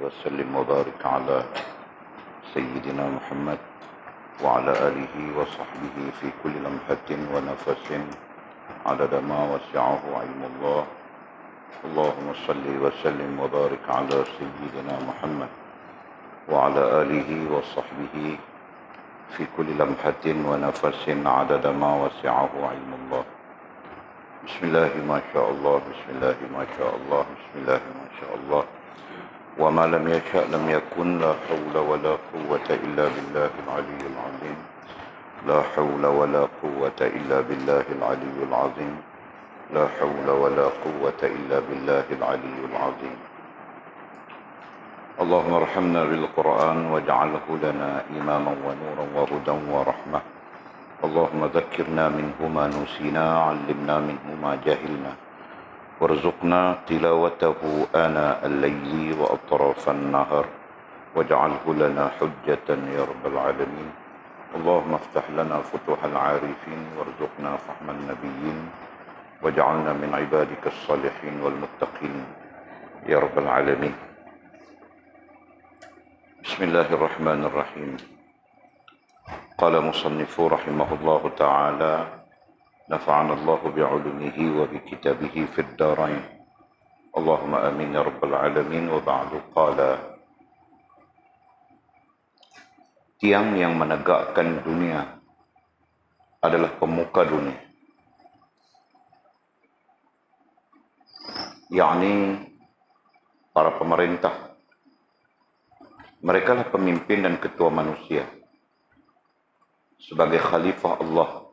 وسلم وبارك على سيدنا محمد وعلى آله وصحبه في كل لمحة ونفس عدد ما وسعه علم الله. اللهم صل وسلم وبارك على سيدنا محمد وعلى آله وصحبه في كل لمحة ونفس عدد ما وسعه علم الله. بسم الله ما شاء الله، بسم الله ما شاء الله، بسم الله ما شاء الله، وما لم يشأ لم يكن. لا حول ولا قوة إلا بالله العلي العظيم. لا حول ولا قوة إلا بالله العلي العظيم. لا حول ولا قوة إلا بالله العلي العظيم. اللهم ارحمنا بالقرآن واجعله لنا إماما ونورا وهدى ورحمة. اللهم ذكرنا منه ما نسينا، علمنا منه ما جهلنا، وارزقنا تلاوته آناء الليل وأطراف النهر، واجعله لنا حجة يا رب العالمين. اللهم افتح لنا فتوح العارفين، وارزقنا فهم النبيين، واجعلنا من عبادك الصالحين والمتقين يا رب العالمين. بسم الله الرحمن الرحيم. قال مصنف رحمه الله تعالى: نفعنا الله بعلمه وبكتابه في الدارين. اللهم آمين يا رب العالمين. وبعد قال: tiang yang menegakkan dunia adalah pemuka dunia, yakni para pemerintah. Mereka lah pemimpin dan ketua manusia sebagai khalifah Allah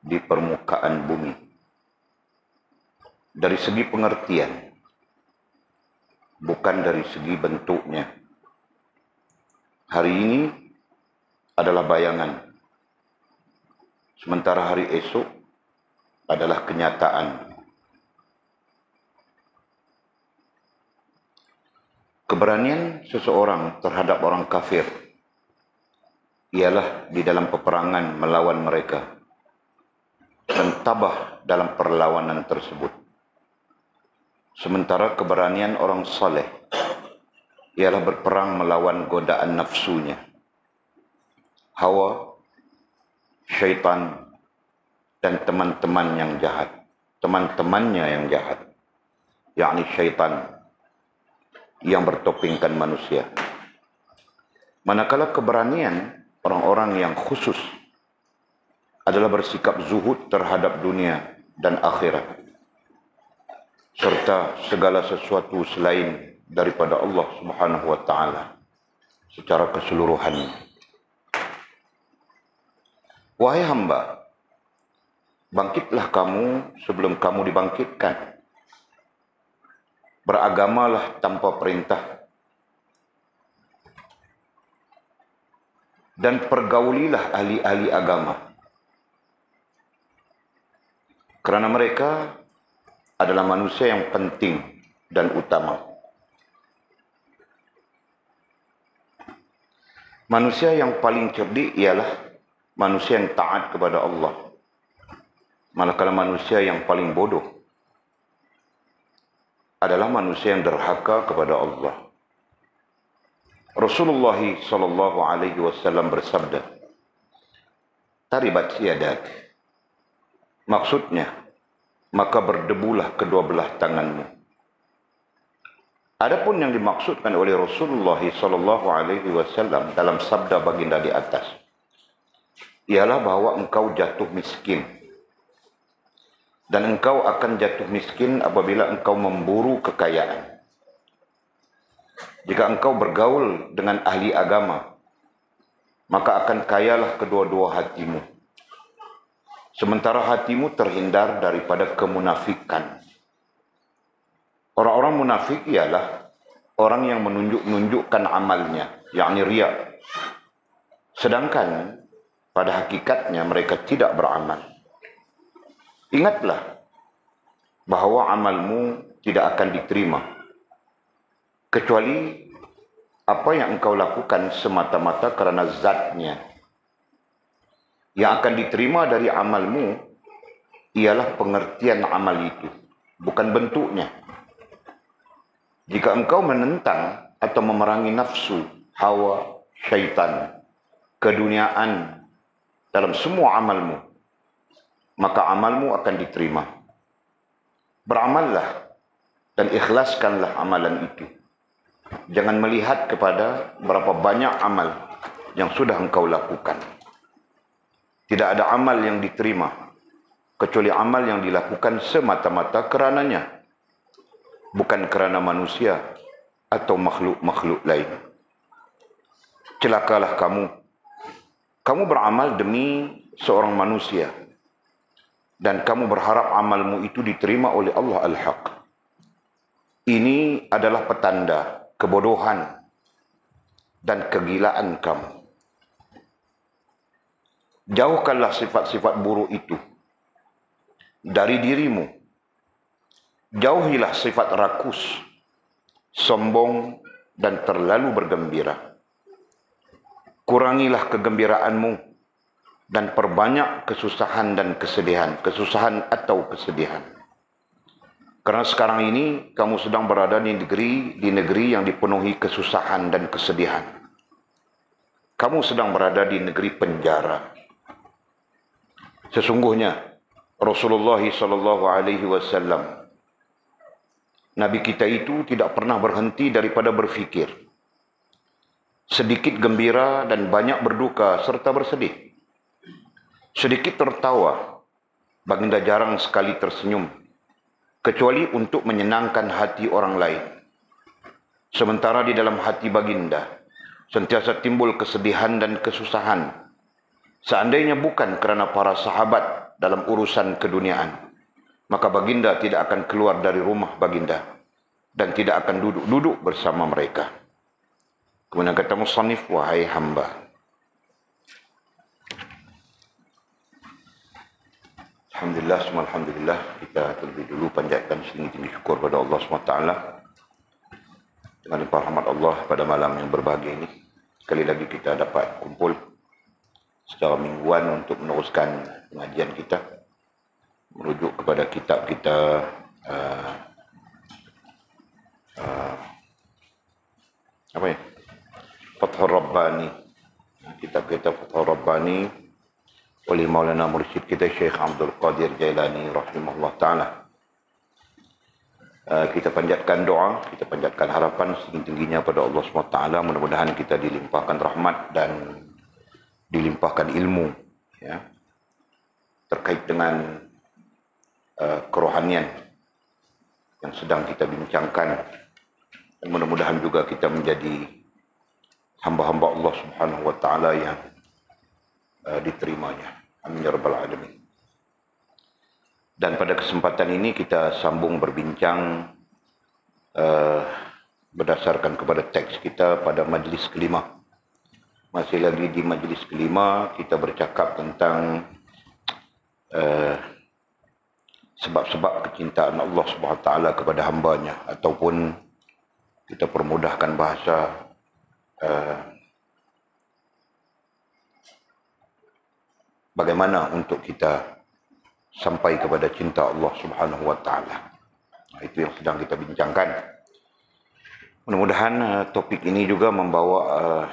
di permukaan bumi. Dari segi pengertian, bukan dari segi bentuknya. Hari ini adalah bayangan, sementara hari esok adalah kenyataan. Keberanian seseorang terhadap orang kafir ialah di dalam peperangan melawan mereka dan tabah dalam perlawanan tersebut. Sementara keberanian orang saleh ialah berperang melawan godaan nafsunya, hawa, syaitan, dan teman-teman yang jahat. Teman-temannya yang jahat, yakni syaitan yang bertopengkan manusia. Manakala keberanian orang-orang yang khusus adalah bersikap zuhud terhadap dunia dan akhirat, serta segala sesuatu selain daripada Allah Subhanahu wa ta'ala secara keseluruhannya. Wahai hamba, bangkitlah kamu sebelum kamu dibangkitkan. Beragamalah tanpa perintah, dan pergaulilah ahli-ahli agama, kerana mereka adalah manusia yang penting dan utama. Manusia yang paling cerdik ialah manusia yang taat kepada Allah, manakala manusia yang paling bodoh adalah manusia yang derhaka kepada Allah. Rasulullah sallallahu alaihi wasallam bersabda, "Taribat yadak." Maksudnya, maka berdebulah kedua belah tanganmu. Adapun yang dimaksudkan oleh Rasulullah sallallahu alaihi wasallam dalam sabda baginda di atas ialah bahawa engkau jatuh miskin. Dan engkau akan jatuh miskin apabila engkau memburu kekayaan. Jika engkau bergaul dengan ahli agama, maka akan kayalah kedua-dua hatimu. Sementara hatimu terhindar daripada kemunafikan. Orang-orang munafik ialah orang yang menunjukkan amalnya, yakni riya. Sedangkan pada hakikatnya mereka tidak beramal. Ingatlah bahawa amalmu tidak akan diterima kecuali apa yang engkau lakukan semata-mata kerana zatnya. Yang akan diterima dari amalmu ialah pengertian amal itu, bukan bentuknya. Jika engkau menentang atau memerangi nafsu, hawa, syaitan, keduniaan dalam semua amalmu, maka amalmu akan diterima. Beramallah dan ikhlaskanlah amalan itu. Jangan melihat kepada berapa banyak amal yang sudah engkau lakukan. Tidak ada amal yang diterima kecuali amal yang dilakukan semata-mata kerananya, bukan kerana manusia atau makhluk-makhluk lain. Celakalah kamu. Kamu beramal demi seorang manusia dan kamu berharap amalmu itu diterima oleh Allah Al-Haq. Ini adalah petanda kebodohan dan kegilaan kamu. Jauhkanlah sifat-sifat buruk itu dari dirimu. Jauhilah sifat rakus, sombong, dan terlalu bergembira. Kurangilah kegembiraanmu dan perbanyak kesusahan dan kesedihan. Kesusahan atau kesedihan. Karena sekarang ini kamu sedang berada di negeri yang dipenuhi kesusahan dan kesedihan. Kamu sedang berada di negeri penjara. Sesungguhnya Rasulullah SAW, Nabi kita itu tidak pernah berhenti daripada berfikir. Sedikit gembira dan banyak berduka serta bersedih. Sedikit tertawa, baginda jarang sekali tersenyum, kecuali untuk menyenangkan hati orang lain. Sementara di dalam hati baginda sentiasa timbul kesedihan dan kesusahan. Seandainya bukan kerana para sahabat dalam urusan keduniaan, maka baginda tidak akan keluar dari rumah baginda dan tidak akan duduk bersama mereka. Kemudian kata musannif, wahai hamba. Alhamdulillah, semua alhamdulillah. Kita terlebih dulu panjatkan setinggi-tinggi syukur pada Allah SWT dengan limpah rahmat Allah pada malam yang berbahagia ini. Sekali lagi kita dapat kumpul secara mingguan untuk meneruskan pengajian kita, merujuk kepada kitab kita Fathur Rabbani. Kitab kita Fathur Rabbani oleh Maulana Mursyid kita Syekh Abdul Qadir Jailani rahimahullah ta'ala. Kita panjatkan doa, kita panjatkan harapan setinggi-tingginya pada Allah SWT. Mudah-mudahan kita dilimpahkan rahmat dan dilimpahkan ilmu, ya, terkait dengan kerohanian yang sedang kita bincangkan. Dan mudah-mudahan juga kita menjadi hamba-hamba Allah Subhanahu wa ta'ala yang diterimanya. Amin ya rabbal alamin. Dan pada kesempatan ini kita sambung berbincang berdasarkan kepada teks kita pada majlis kelima. Masih lagi di majlis kelima kita bercakap tentang sebab-sebab kecintaan Allah Subhanahu wa ta'ala kepada hambanya, ataupun kita permudahkan bahasa bagaimana untuk kita sampai kepada cinta Allah Subhanahu wa ta'ala. Itu yang sedang kita bincangkan. Mudah-mudahan topik ini juga membawa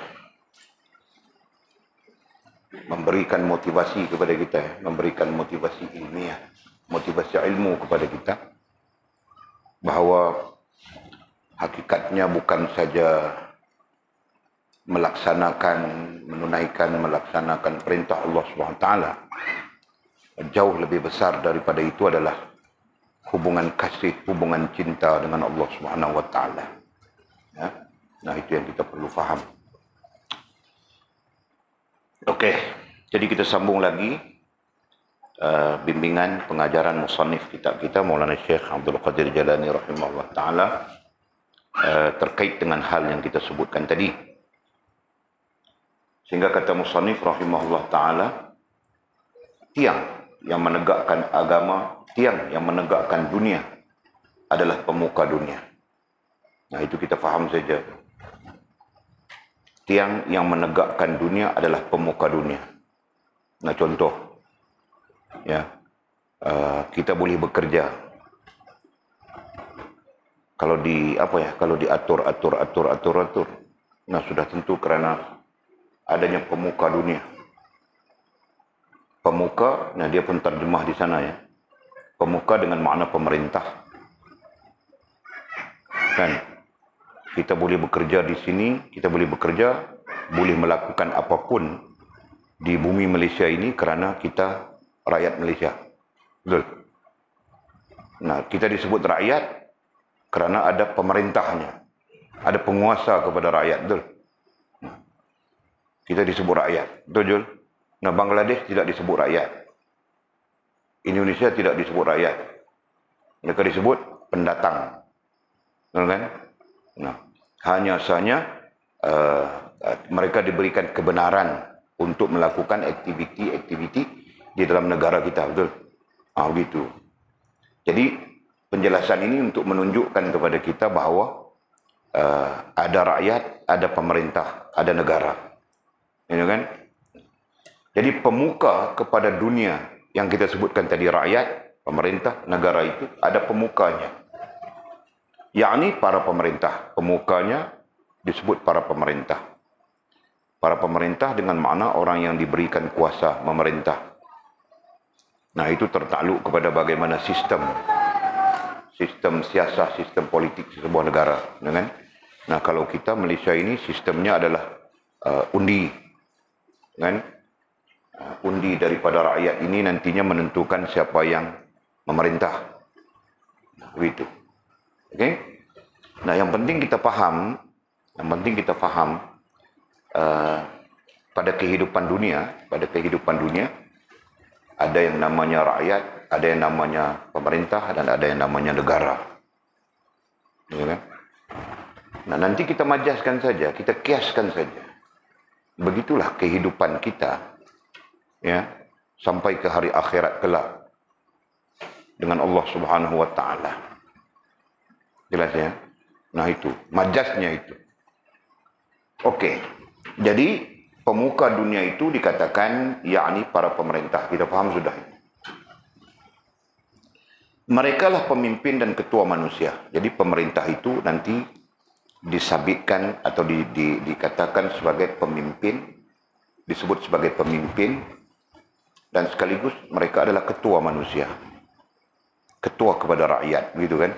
memberikan motivasi kepada kita, memberikan motivasi ilmiah, motivasi ilmu kepada kita, bahawa hakikatnya bukan saja melaksanakan perintah Allah SWT. Jauh lebih besar daripada itu adalah hubungan kasih, hubungan cinta dengan Allah SWT. Ya? Nah, itu yang kita perlu faham. Okey, jadi kita sambung lagi bimbingan pengajaran musannif kitab kita Maulana Syekh Abdul Qadir Jailani rahimahullah ta'ala terkait dengan hal yang kita sebutkan tadi. Sehingga kata musannif rahimahullah ta'ala, tiang yang menegakkan agama, tiang yang menegakkan dunia adalah pemuka dunia. Nah, itu kita faham saja. Tiang yang menegakkan dunia adalah pemuka dunia. Nah, contoh, ya, kita boleh bekerja Kalau kalau diatur. Nah, sudah tentu kerana adanya pemuka dunia. Pemuka, nah dia pun terjemah di sana ya. Pemuka dengan makna pemerintah. Kan? Kita boleh bekerja di sini, kita boleh bekerja, boleh melakukan apapun di bumi Malaysia ini kerana kita rakyat Malaysia. Betul? Nah, kita disebut rakyat kerana ada pemerintahnya. Ada penguasa kepada rakyat. Betul? Kita disebut rakyat. Betul, Jul? Nah, Bangladesh tidak disebut rakyat. Indonesia tidak disebut rakyat. Mereka disebut pendatang. Betul kan? Nah, hanya sahaja mereka diberikan kebenaran untuk melakukan aktiviti-aktiviti di dalam negara kita. Betul? Begitu. Jadi, penjelasan ini untuk menunjukkan kepada kita bahawa ada rakyat, ada pemerintah, ada negara. Ya kan? Jadi pemuka kepada dunia yang kita sebutkan tadi, rakyat, pemerintah, negara, itu ada pemukanya. Yakni para pemerintah. Pemukanya disebut para pemerintah. Para pemerintah dengan makna orang yang diberikan kuasa memerintah. Nah, itu tertakluk kepada bagaimana sistem siasat, sistem politik sebuah negara. Kan? Nah, kalau kita Malaysia ini sistemnya adalah undi. Kan? Undi daripada rakyat ini nantinya menentukan siapa yang memerintah. Begitu. Okey? Nah, yang penting kita faham, pada kehidupan dunia, ada yang namanya rakyat, ada yang namanya pemerintah, dan ada yang namanya negara. Ya kan? Nah, nanti kita majaskan saja, kita kiaskan saja. Begitulah kehidupan kita, ya, sampai ke hari akhirat kelak dengan Allah Subhanahu wa taala. Jelas ya? Nah, itu majasnya itu. Okey. Jadi pemuka dunia itu dikatakan yakni para pemerintah. Kita faham sudah. Mereka lah pemimpin dan ketua manusia. Jadi pemerintah itu nanti disabitkan atau dikatakan sebagai pemimpin, disebut sebagai pemimpin, dan sekaligus mereka adalah ketua manusia. Ketua kepada rakyat, begitu kan?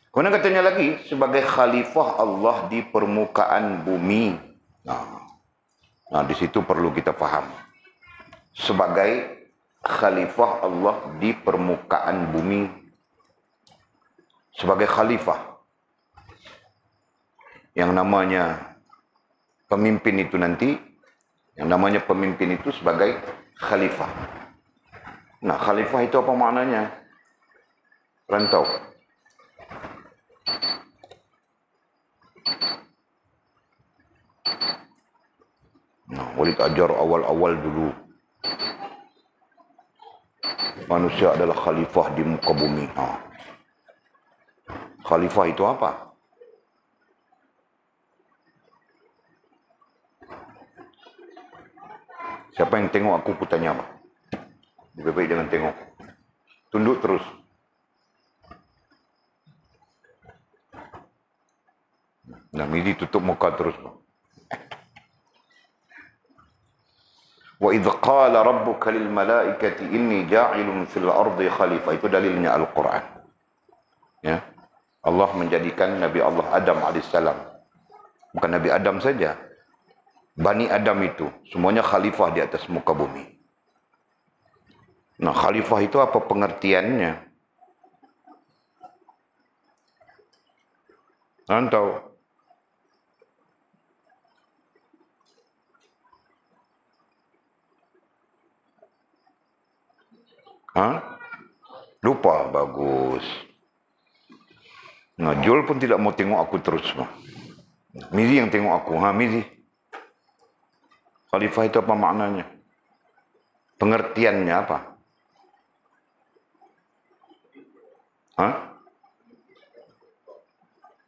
Kemudian katanya lagi, sebagai khalifah Allah di permukaan bumi. Nah, di situ perlu kita faham. Sebagai khalifah Allah di permukaan bumi. Sebagai khalifah. Yang namanya pemimpin itu nanti, yang namanya pemimpin itu sebagai khalifah. Nah, khalifah itu apa maknanya? Rantau. Nah, Walid ajar awal-awal dulu. Manusia adalah khalifah di muka bumi. Khalifah itu apa? Siapa yang tengok aku tanya apa? Lebih baik jangan tengok. Tunduk terus. Nah, ini tutup muka terus. Wa idh qala rabbuka lil malaikati inni ja'ilun fil ardi khalifah. Itu dalilnya Al-Quran. Ya. Allah menjadikan Nabi Allah Adam alaihissalam. Bukan Nabi Adam saja. Bani Adam itu semuanya khalifah di atas muka bumi. Nah, khalifah itu apa pengertiannya? Anda tahu? Lupa, bagus. Nah, Jul pun tidak mau tengok aku terus. Mizi yang tengok aku. Mizi. Khalifah itu apa maknanya? Pengertiannya apa?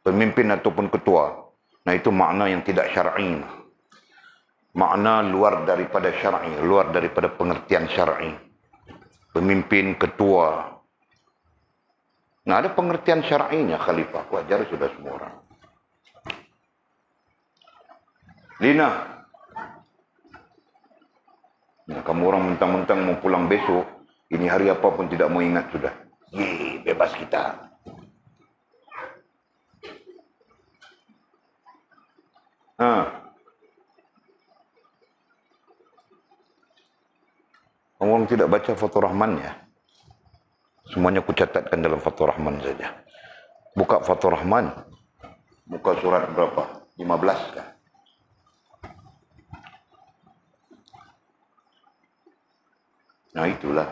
Pemimpin ataupun ketua. Nah, itu makna yang tidak syar'i. Makna luar daripada syar'i, luar daripada pengertian syar'i. Pemimpin, ketua. Nah, ada pengertian syar'inya khalifah. Wajar sudah semua orang. Lina. Nah, kamu orang mentang-mentang mau pulang besok, ini hari apa pun tidak mau ingat sudah. Bebas kita. Kamu orang tidak baca Fathur Rahman ya? Semuanya ku catatkan dalam Fathur Rahman saja. Buka Fathur Rahman. Buka surat berapa? 15 kan? Nah itulah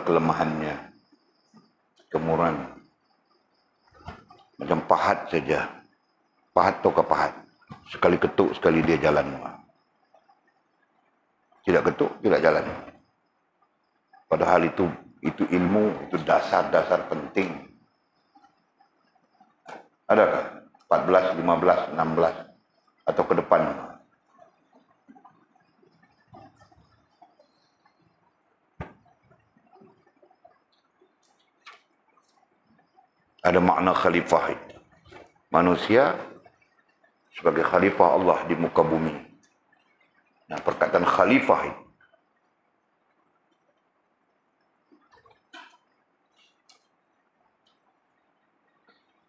kelemahannya. Kemurahan. Macam pahat saja. Pahat atau kepahat. Sekali ketuk, sekali dia jalan. Tidak ketuk, tidak jalan. Padahal itu ilmu, itu dasar-dasar penting. Adakah? 14, 15, 16 atau ke depan? Ada makna khalifah itu. Manusia sebagai khalifah Allah di muka bumi. Nah, perkataan khalifah itu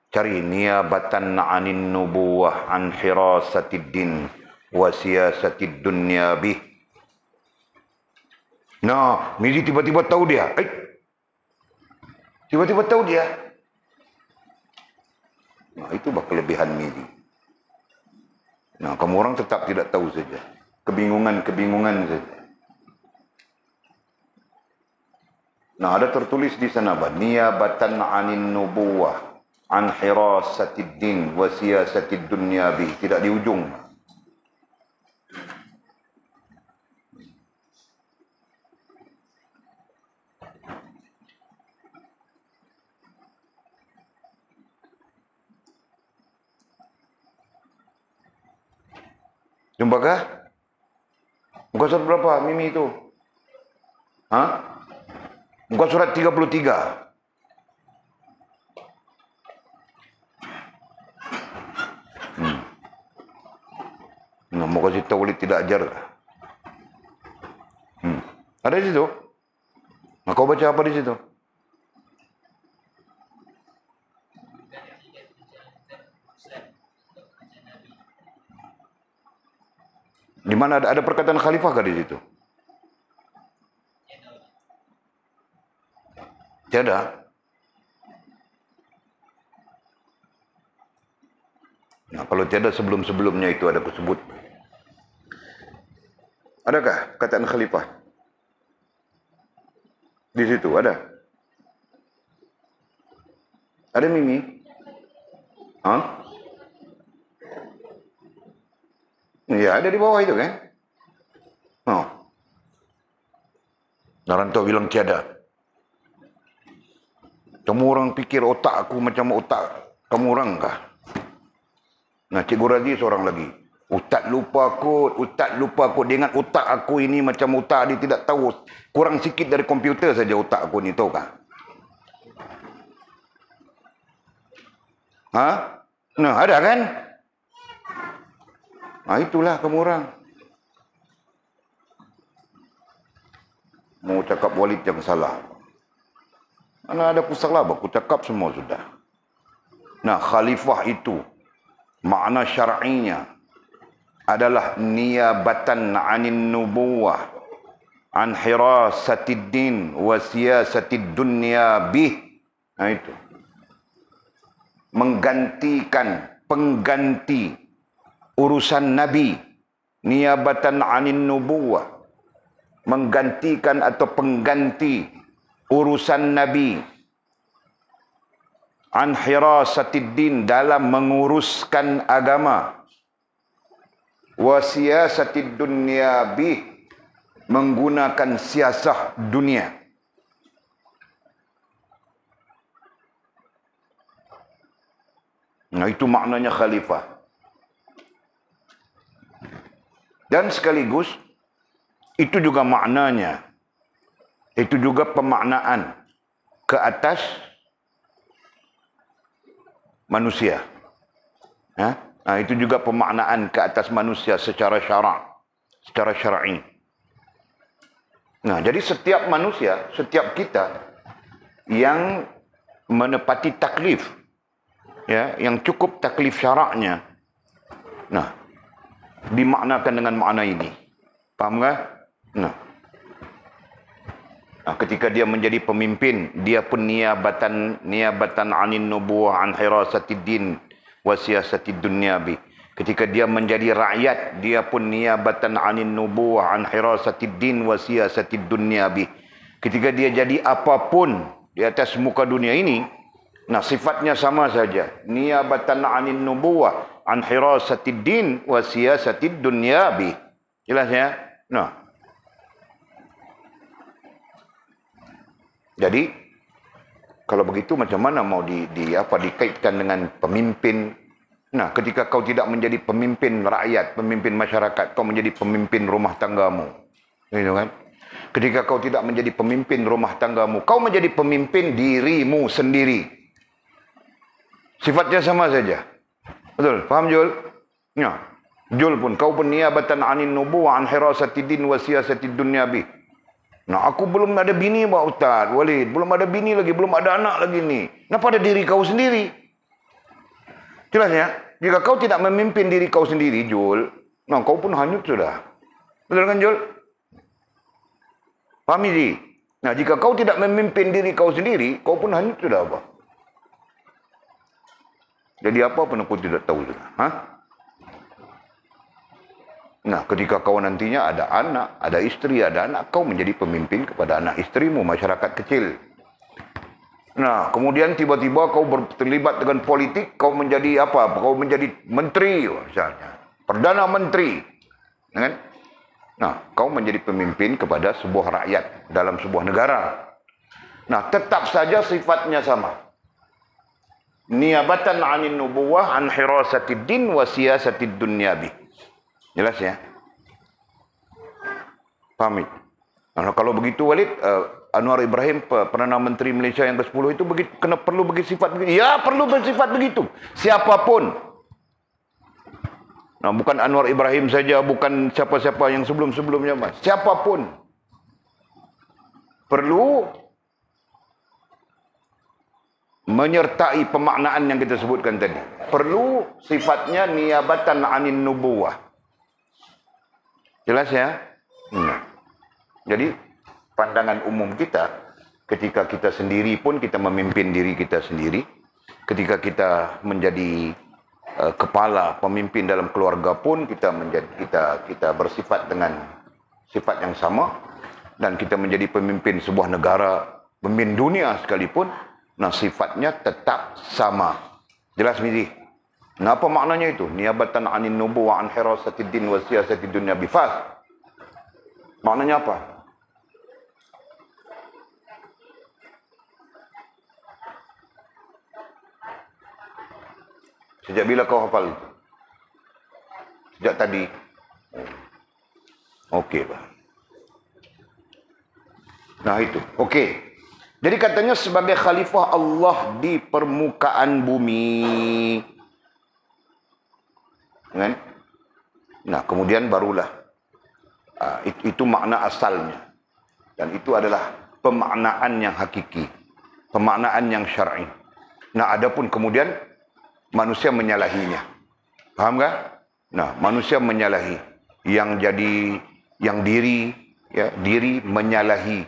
cari niyabatan anin nubuwah an hirasatid din wa siyasatid dunya bih. Nah, Miri tiba-tiba tahu dia. Tiba-tiba tahu dia. Nah, itu kelebihan Miri. Nah, kamu orang tetap tidak tahu saja. Kebingungan saja. Nah, ada tertulis di sana, niyabatan anin nubuwah an hirasatid din wa siyasatid dunya bih. Tidak di ujung. Jumpakah? Muka surat berapa Mimi itu? Muka surat 33. Nah, mau kasih tahu boleh tidak ajar. Ada di situ. Nah, kau baca apa di situ? Di mana ada perkataan khalifah kah di situ? Tiada. Nah, kalau tiada sebelum-sebelumnya itu ada kusebut. Adakah perkataan khalifah? Di situ ada? Ada Mimi? Ya, ada di bawah itu kan? Narantau bilang tiada. Kamu orang pikir otak aku macam otak kamu orang kah? Nah, Cikgu Razi seorang lagi. Ustaz lupa kot. Dia ingat otak aku ini macam otak dia tidak tahu. Kurang sikit dari komputer saja otak aku ni, tahu kah? Nah, ada kan? Nah, itulah kamu orang. Mau cakap Walid yang salah. Mana ada aku salah, aku cakap semua sudah. Nah, khalifah itu makna syar'inya adalah niyabatan anin nubuwah an hirasatid din wa siyasatid dunya bih. Nah, itu menggantikan, pengganti urusan Nabi. Niyabatan anin nubuwah, menggantikan atau pengganti urusan Nabi. An hirasatid din, dalam menguruskan agama. Wa siyasatid dunya bih, menggunakan siasah dunia. Nah, itu maknanya khalifah. Dan sekaligus itu juga maknanya Itu juga pemaknaan ke atas manusia. Itu juga pemaknaan ke atas manusia secara syarak, secara syar'i. Nah, jadi setiap manusia, setiap kita yang menepati taklif, ya, yang cukup taklif syaraknya, nah, dimaknakan dengan makna ini. Faham tak? Nah, ketika dia menjadi pemimpin, dia pun niabatan anin nubuwah an hirasatid din wa siyasatid dunyabi. Ketika dia menjadi rakyat, dia pun niabatan anin nubuwah an hirasatid din wa siyasatid dunyabi. Ketika dia jadi apapun di atas muka dunia ini, nah sifatnya sama saja. Niabatan anin nubuwah an hirasatid din wa siyasatid dunyabi. Jelas ya? Nah, jadi kalau begitu macam mana mau dikaitkan dengan pemimpin? Nah, ketika kau tidak menjadi pemimpin rakyat, pemimpin masyarakat, kau menjadi pemimpin rumah tanggamu. Gitu kan? Ketika kau tidak menjadi pemimpin rumah tanggamu, kau menjadi pemimpin dirimu sendiri. Sifatnya sama saja. Betul? Faham Jul? Ya. Jul pun, kau pun niabatan anin nubuwah an hirasatid din wa siyasatid dunyabi. Nah, aku belum ada bini, Pak Ustaz Walid. Belum ada bini lagi, belum ada anak lagi ni. Nah, pada diri kau sendiri. Jelas ya? Jika kau tidak memimpin diri kau sendiri, Jul, nah kau pun hanyut sudah. Betul kan, Jul? Paham ini? Nah, jika kau tidak memimpin diri kau sendiri, kau pun hanyut sudah apa? Jadi apa pun aku tidak tahu sudah. Nah, ketika kau nantinya ada anak, ada istri, ada anak, kau menjadi pemimpin kepada anak istrimu, masyarakat kecil. Nah, kemudian tiba-tiba kau terlibat dengan politik, kau menjadi apa? Kau menjadi menteri, misalnya. Perdana Menteri. Kan? Nah, kau menjadi pemimpin kepada sebuah rakyat dalam sebuah negara. Nah, tetap saja sifatnya sama. Niabatan anin nubuwah an hirasatid din wa siyasatid dunyabi. Jelas ya? Paham? Nah, kalau begitu Walid, Anwar Ibrahim, Perdana Menteri Malaysia yang ke-10 itu perlu begitu sifat begitu. Ya, perlu bersifat begitu. Siapapun. Nah, bukan Anwar Ibrahim saja, bukan siapa-siapa yang sebelum-sebelumnya, Mas. Siapapun. Perlu menyertai pemaknaan yang kita sebutkan tadi. Perlu sifatnya niabatan anin nubuwah. Jelas ya? Jadi, pandangan umum kita, ketika kita sendiri pun kita memimpin diri kita sendiri, ketika kita menjadi kepala pemimpin dalam keluarga pun kita bersifat dengan sifat yang sama, dan kita menjadi pemimpin sebuah negara, pemimpin dunia sekalipun, nah sifatnya tetap sama. Jelas Mizi? Nah, apa maknanya itu? Niabatan anin nubuwah an hirasatid din wa siyasatid dunya bifas. Maknanya apa? Sejak bila kau hafal itu? Sejak tadi? Okey, Pak. Nah, itu. Okey. Jadi katanya sebagai khalifah Allah di permukaan bumi. Kan? Nah, kemudian barulah. Itu makna asalnya. Dan itu adalah pemaknaan yang hakiki. Pemaknaan yang syar'i. Nah, adapun kemudian manusia menyalahinya. Faham tak? Nah, manusia menyalahi. Yang diri menyalahi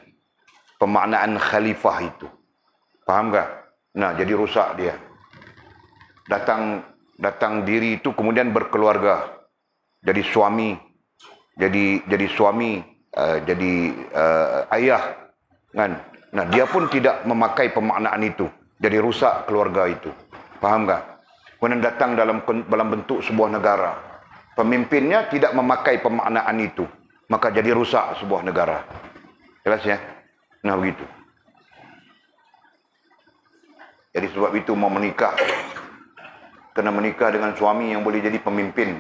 pemaknaan khalifah itu. Faham tak? Nah, jadi rusak dia. Datang diri itu kemudian berkeluarga. Jadi suami. Jadi suami, jadi ayah. Kan? Nah, dia pun tidak memakai pemaknaan itu. Jadi rusak keluarga itu. Faham tak? Kemudian datang dalam bentuk sebuah negara. Pemimpinnya tidak memakai pemaknaan itu. Maka jadi rusak sebuah negara. Jelas ya? Nah, begitu. Jadi sebab itu mau menikah, kena menikah dengan suami yang boleh jadi pemimpin.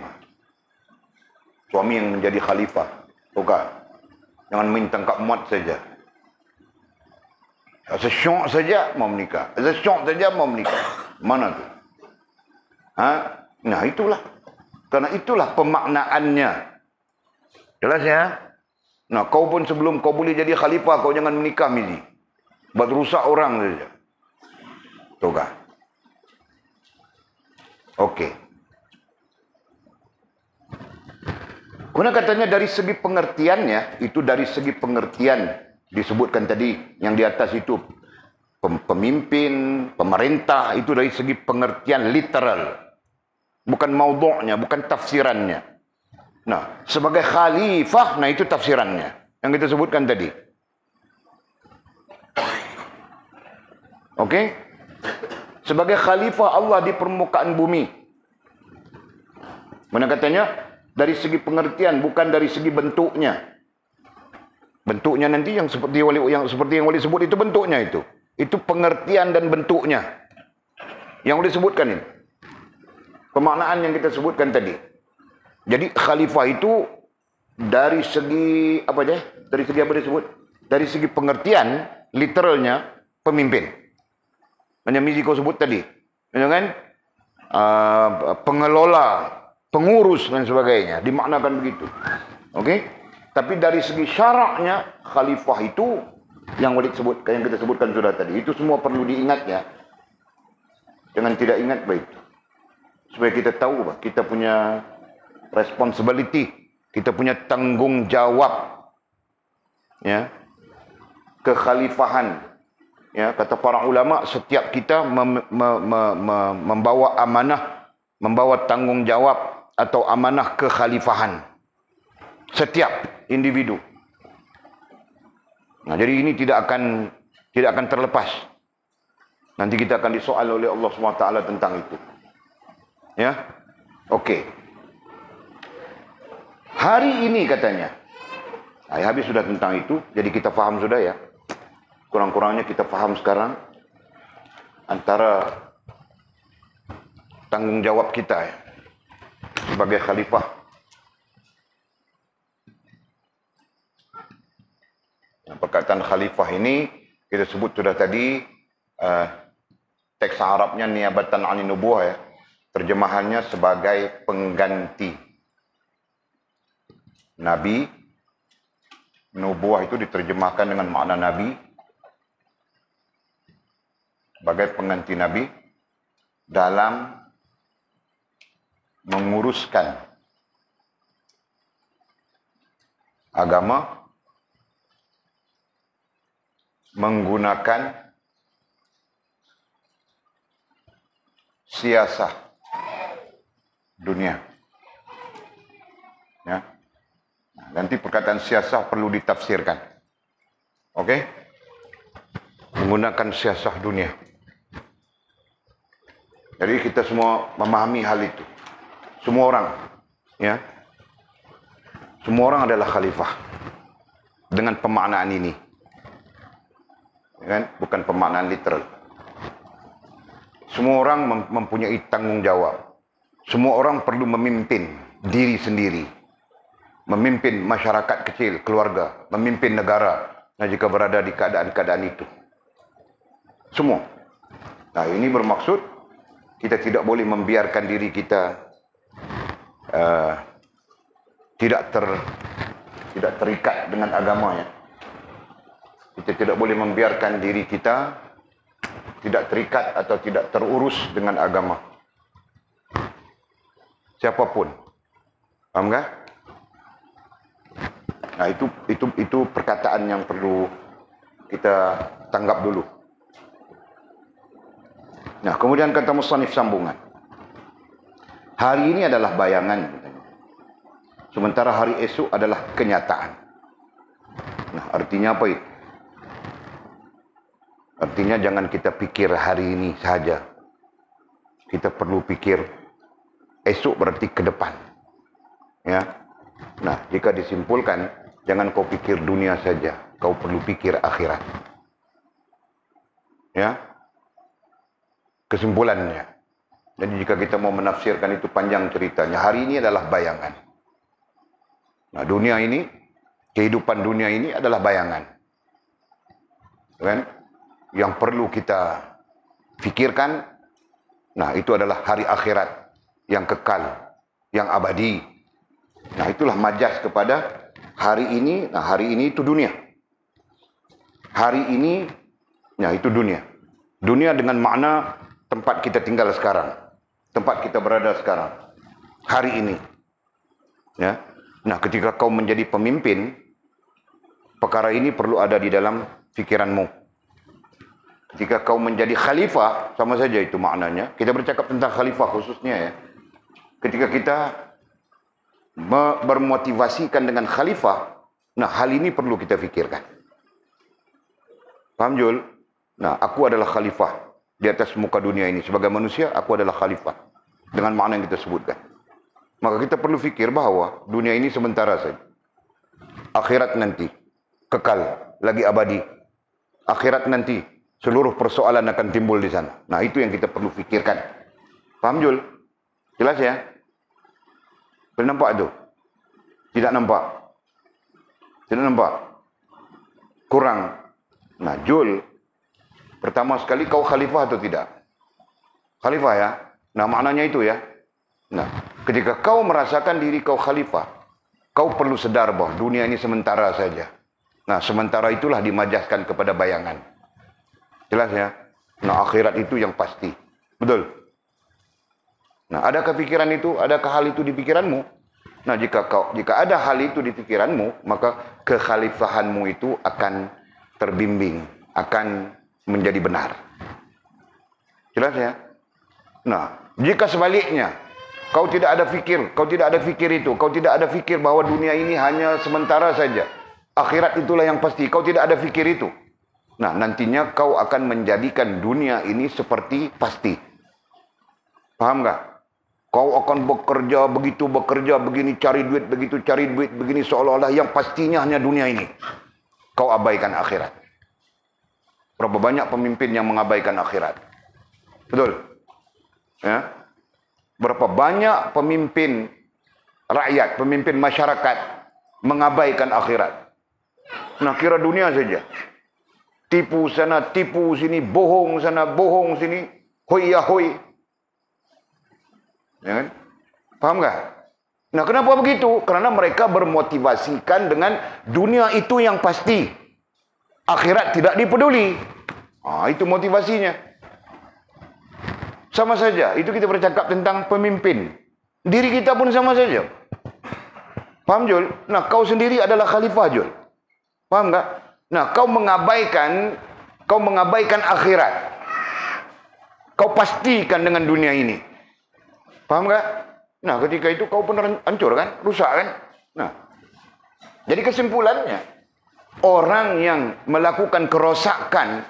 Suami yang menjadi khalifah. Bukan. Jangan main tangkap muat saja. Sesyok saja mau menikah. Sesyok saja mau menikah. Mana tu? Nah itulah. Karena itulah pemaknaannya. Jelas ya? Nah kau pun sebelum kau boleh jadi khalifah, kau jangan menikah Mizi. Buat rusak orang saja. Tuh kan? Okey. Kemudian katanya dari segi pengertiannya, itu dari segi pengertian disebutkan tadi yang di atas itu pemimpin, pemerintah, itu dari segi pengertian literal. Bukan maudhu'nya, bukan tafsirannya. Nah, sebagai khalifah, nah itu tafsirannya yang kita sebutkan tadi. Okey? Sebagai khalifah Allah di permukaan bumi. Mana katanya? Dari segi pengertian, bukan dari segi bentuknya. Bentuknya nanti yang seperti yang Wali sebut itu bentuknya itu. Itu pengertian dan bentuknya. Yang Wali sebutkan ini. Pemaknaan yang kita sebutkan tadi. Jadi khalifah itu dari segi apa dia? Dari segi apa disebut? Dari segi pengertian literalnya pemimpin. Macam Mizi kau sebut tadi. Kan? Pengelola, pengurus dan sebagainya, dimaknakan begitu. Okey? Tapi dari segi syaraknya khalifah itu yang Walid sebut, yang kita sebutkan sudah tadi, itu semua perlu diingat ya. Jangan tidak ingat baik. Supaya kita tahu bah, kita punya responsibility, kita punya tanggung jawab. Ya. Kekhalifahan. Ya, kata para ulama, setiap kita membawa amanah, membawa tanggung jawab atau amanah kekhalifahan. Setiap individu. Nah, jadi ini tidak akan terlepas. Nanti kita akan disoal oleh Allah SWT tentang itu. Ya. Okey. Hari ini katanya. Habis sudah tentang itu, jadi kita faham sudah ya. Kurang-kurangnya kita faham sekarang antara tanggung jawab kita ya, sebagai khalifah. Perkataan khalifah ini kita sebut sudah tadi, teks Arabnya niabatan ani nubuwah ya. Terjemahannya sebagai pengganti. Nabi, nubuwah itu diterjemahkan dengan makna nabi. Sebagai pengganti Nabi dalam menguruskan agama, menggunakan siasah dunia. Ya. Nanti perkataan siasah perlu ditafsirkan. Okey? Menggunakan siasah dunia. Jadi kita semua memahami hal itu. Semua orang, ya. Semua orang adalah khalifah dengan pemaknaan ini. Ya kan? Bukan pemaknaan literal. Semua orang mempunyai tanggung jawab. Semua orang perlu memimpin diri sendiri. Memimpin masyarakat kecil, keluarga, memimpin negara. Nah, jika berada di keadaan-keadaan itu. Semua. Nah, ini bermaksud kita tidak boleh membiarkan diri kita tidak terikat dengan agama ya. Kita tidak boleh membiarkan diri kita tidak terikat atau tidak terurus dengan agama. Siapapun. Paham tak? Nah, itu perkataan yang perlu kita tanggap dulu. Nah, kemudian kata musannif sambungan. Hari ini adalah bayangan. Sementara hari esok adalah kenyataan. Nah, artinya apa itu? Artinya jangan kita pikir hari ini saja. Kita perlu pikir esok berarti ke depan. Ya. Nah, jika disimpulkan, jangan kau pikir dunia saja. Kau perlu pikir akhirat. Ya. Kesimpulannya. Jadi jika kita mau menafsirkan itu panjang ceritanya. Hari ini adalah bayangan. Nah, dunia ini, kehidupan dunia ini adalah bayangan. Kan? yang perlu kita fikirkan, nah itu adalah hari akhirat yang kekal, yang abadi. Nah itulah majas kepada hari ini. Nah hari ini itu dunia. Hari ini, nah itu dunia. Dunia dengan makna tempat kita tinggal sekarang, tempat kita berada sekarang, hari ini. Ya. Nah ketika kau menjadi pemimpin, perkara ini perlu ada di dalam fikiranmu. Ketika kau menjadi khalifah, sama saja itu maknanya. Kita bercakap tentang khalifah khususnya ya. Ketika kita bermotivasikan dengan khalifah, nah hal ini perlu kita fikirkan. Paham Jul? Nah, aku adalah khalifah di atas muka dunia ini. Sebagai manusia, aku adalah khalifah. Dengan makna yang kita sebutkan. Maka kita perlu fikir bahawa dunia ini sementara saja. Akhirat nanti kekal, lagi abadi. Akhirat nanti seluruh persoalan akan timbul di sana. Nah, itu yang kita perlu fikirkan. Paham Jul? Jelas ya? Boleh nampak itu? Tidak nampak? Tidak nampak? Kurang. Nah, Jul, pertama sekali kau khalifah atau tidak? Khalifah ya? Nah, maknanya itu ya. Nah, ketika kau merasakan diri kau khalifah, kau perlu sedar bahawa dunia ini sementara saja. Nah, sementara itulah dimajaskan kepada bayangan. Jelas ya? Nah, akhirat itu yang pasti. Betul? Nah, adakah pikiran itu? Adakah hal itu di pikiranmu? Nah, jika ada hal itu di pikiranmu, maka kekhalifahanmu itu akan terbimbing, akan menjadi benar. Jelas ya? Nah, jika sebaliknya, kau tidak ada fikir itu, kau tidak ada fikir bahwa dunia ini hanya sementara saja. Akhirat itulah yang pasti, kau tidak ada fikir itu. Nah, nantinya kau akan menjadikan dunia ini seperti pasti. Paham tak? Kau akan bekerja, begini, cari duit, begitu cari duit, begini, seolah-olah yang pastinya hanya dunia ini. Kau abaikan akhirat. Berapa banyak pemimpin yang mengabaikan akhirat? Betul? Ya? Berapa banyak pemimpin rakyat, pemimpin masyarakat mengabaikan akhirat? Nah, kira dunia saja. Tipu sana, tipu sini, bohong sana, bohong sini, hoi ya hoi. Ya kan? Paham tak? Nah, kenapa begitu? Karena mereka bermotivasikan dengan dunia itu yang pasti. Akhirat tidak dipeduli. Itu motivasinya. Sama saja, itu kita bercakap tentang pemimpin. Diri kita pun sama saja. Paham Jul? Nah, kau sendiri adalah khalifah Jul. Paham tak? Nah, kau mengabaikan akhirat. Kau pastikan dengan dunia ini. Paham tak? Nah, ketika itu kau pun hancur kan? Rusak kan? Nah, jadi kesimpulannya, orang yang melakukan kerosakan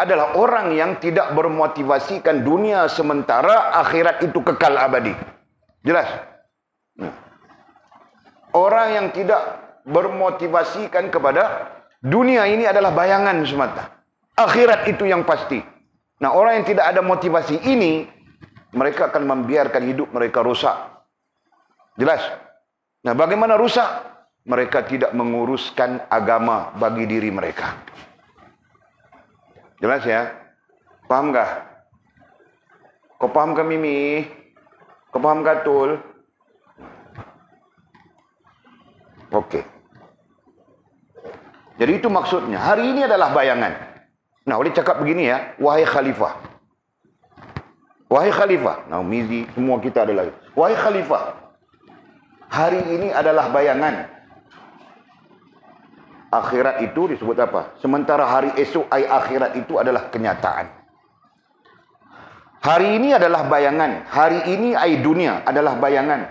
adalah orang yang tidak bermotivasikan dunia sementara, akhirat itu kekal abadi. Jelas? Nah, orang yang tidak bermotivasikan kepada dunia ini adalah bayangan semata. Akhirat itu yang pasti. Nah, orang yang tidak ada motivasi ini, mereka akan membiarkan hidup mereka rusak. Jelas? Nah, bagaimana rusak? Mereka tidak menguruskan agama bagi diri mereka. Jelas ya? Paham kah? Kau paham kah Mimi? Kau paham kah Tul? Oke. Jadi itu maksudnya. Hari ini adalah bayangan. Nah, boleh cakap begini ya. Wahai khalifah. Wahai khalifah. Nah, Mizi, semua kita adalah. Wahai khalifah. Hari ini adalah bayangan. Akhirat itu disebut apa? Sementara hari esok, akhirat itu adalah kenyataan. Hari ini adalah bayangan. Hari ini, dunia adalah bayangan.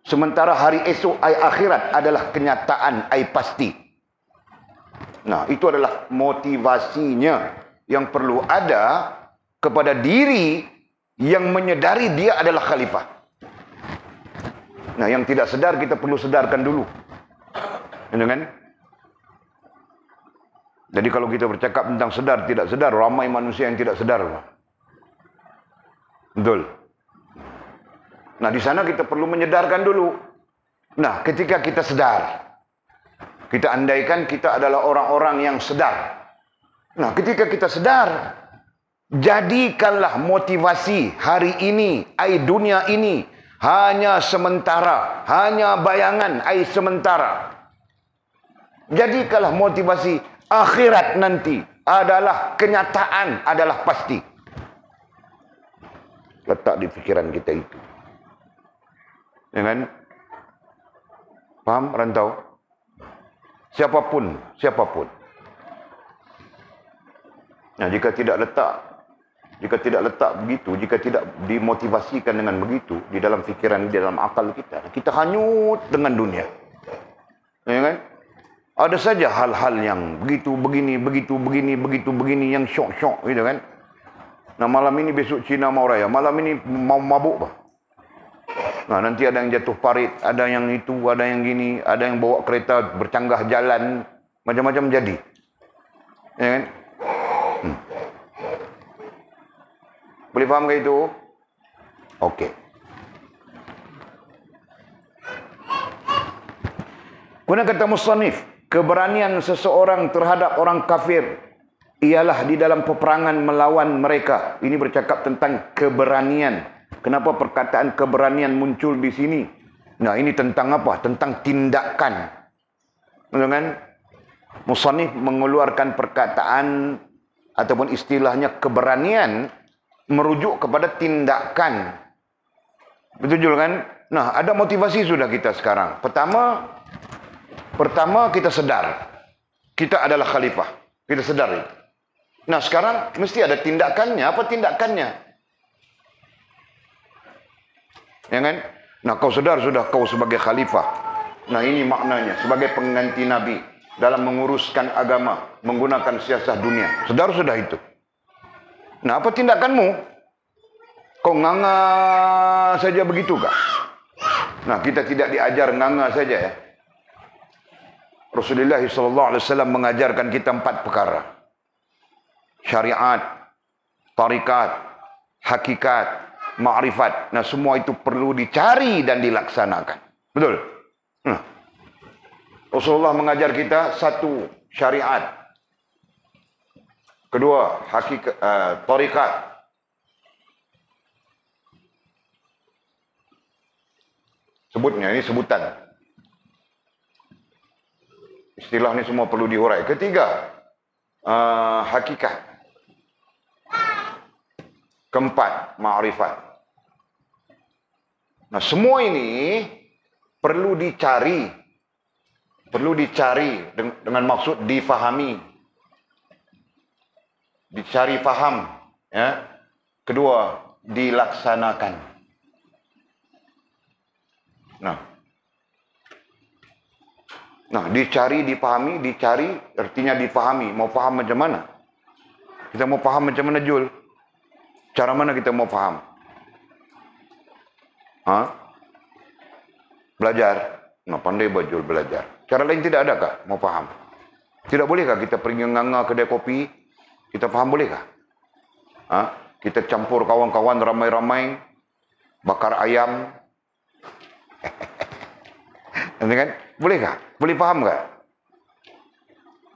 Sementara hari esok, akhirat adalah kenyataan, pasti. Nah, itu adalah motivasinya yang perlu ada kepada diri yang menyedari dia adalah khalifah. Nah, yang tidak sedar kita perlu sedarkan dulu. Benar kan? Jadi kalau kita bercakap tentang sedar, tidak sedar, ramai manusia yang tidak sedar. Betul. Nah, di sana kita perlu menyedarkan dulu. Nah, ketika kita sedar, kita andaikan kita adalah orang-orang yang sedar. Nah, ketika kita sadar, jadikanlah motivasi hari ini, dunia ini hanya sementara, hanya bayangan, sementara. Jadikanlah motivasi akhirat nanti adalah kenyataan, adalah pasti. Letak di pikiran kita itu. Ya kan? Paham rantau? Siapapun. Nah, jika tidak letak begitu, jika tidak dimotivasikan dengan begitu di dalam fikiran, di dalam akal kita hanyut dengan dunia. Ya kan? Ada saja hal-hal yang begitu begini yang syok gitu kan. Nah, malam ini besok Cina mau raya, malam ini mau mabuk bah. Nah, nanti ada yang jatuh parit, ada yang itu, ada yang gini, ada yang bawa kereta bercanggah jalan, macam-macam jadi. Ya kan? Boleh faham ke itu? Okey. Kemudian kata musannif, keberanian seseorang terhadap orang kafir ialah di dalam peperangan melawan mereka. Ini bercakap tentang keberanian. Kenapa perkataan keberanian muncul di sini? Nah, ini tentang apa? Tentang tindakan. Dengan musannif mengeluarkan perkataan ataupun istilahnya keberanian merujuk kepada tindakan. Betul kan? Nah, ada motivasi sudah kita sekarang. Pertama kita sedar kita adalah khalifah. Kita sedar itu. Nah, sekarang mesti ada tindakannya. Apa tindakannya? Ya kan? Nah, kau sedar sudah kau sebagai khalifah. Nah, ini maknanya sebagai pengganti Nabi dalam menguruskan agama, menggunakan siasat dunia. Sedar sudah itu. Nah, apa tindakanmu? Kau nganga saja begitu kah? Nah, kita tidak diajar nganga saja ya. Rasulullah SAW mengajarkan kita 4 perkara. Syariat, tarikat, hakikat, ma'rifat. Nah, semua itu perlu dicari dan dilaksanakan. Betul? Nah, Rasulullah mengajar kita 1, syariat. Kedua, hakikat, tarikat. Sebutnya, ini sebutan. Istilah ni semua perlu dihurai. Ketiga, hakikat. Keempat, ma'rifat. Nah, semua ini perlu dicari. Perlu dicari dengan maksud difahami. Dicari faham. Ya. Kedua, dilaksanakan. Nah, dicari, dipahami, dicari, artinya dipahami. Mau faham macam mana? Kita mau faham macam mana, Jul? Cara mana kita mau faham? Belajar. Nah, pandai Jul belajar. Cara lain tidak ada kah? Mau faham? Tidak bolehkah kita pergi nganga kedai kopi? Kita faham bolehkah? Kita campur kawan-kawan ramai-ramai, bakar ayam. Nanti kan? Bolehkah? Boleh faham tak?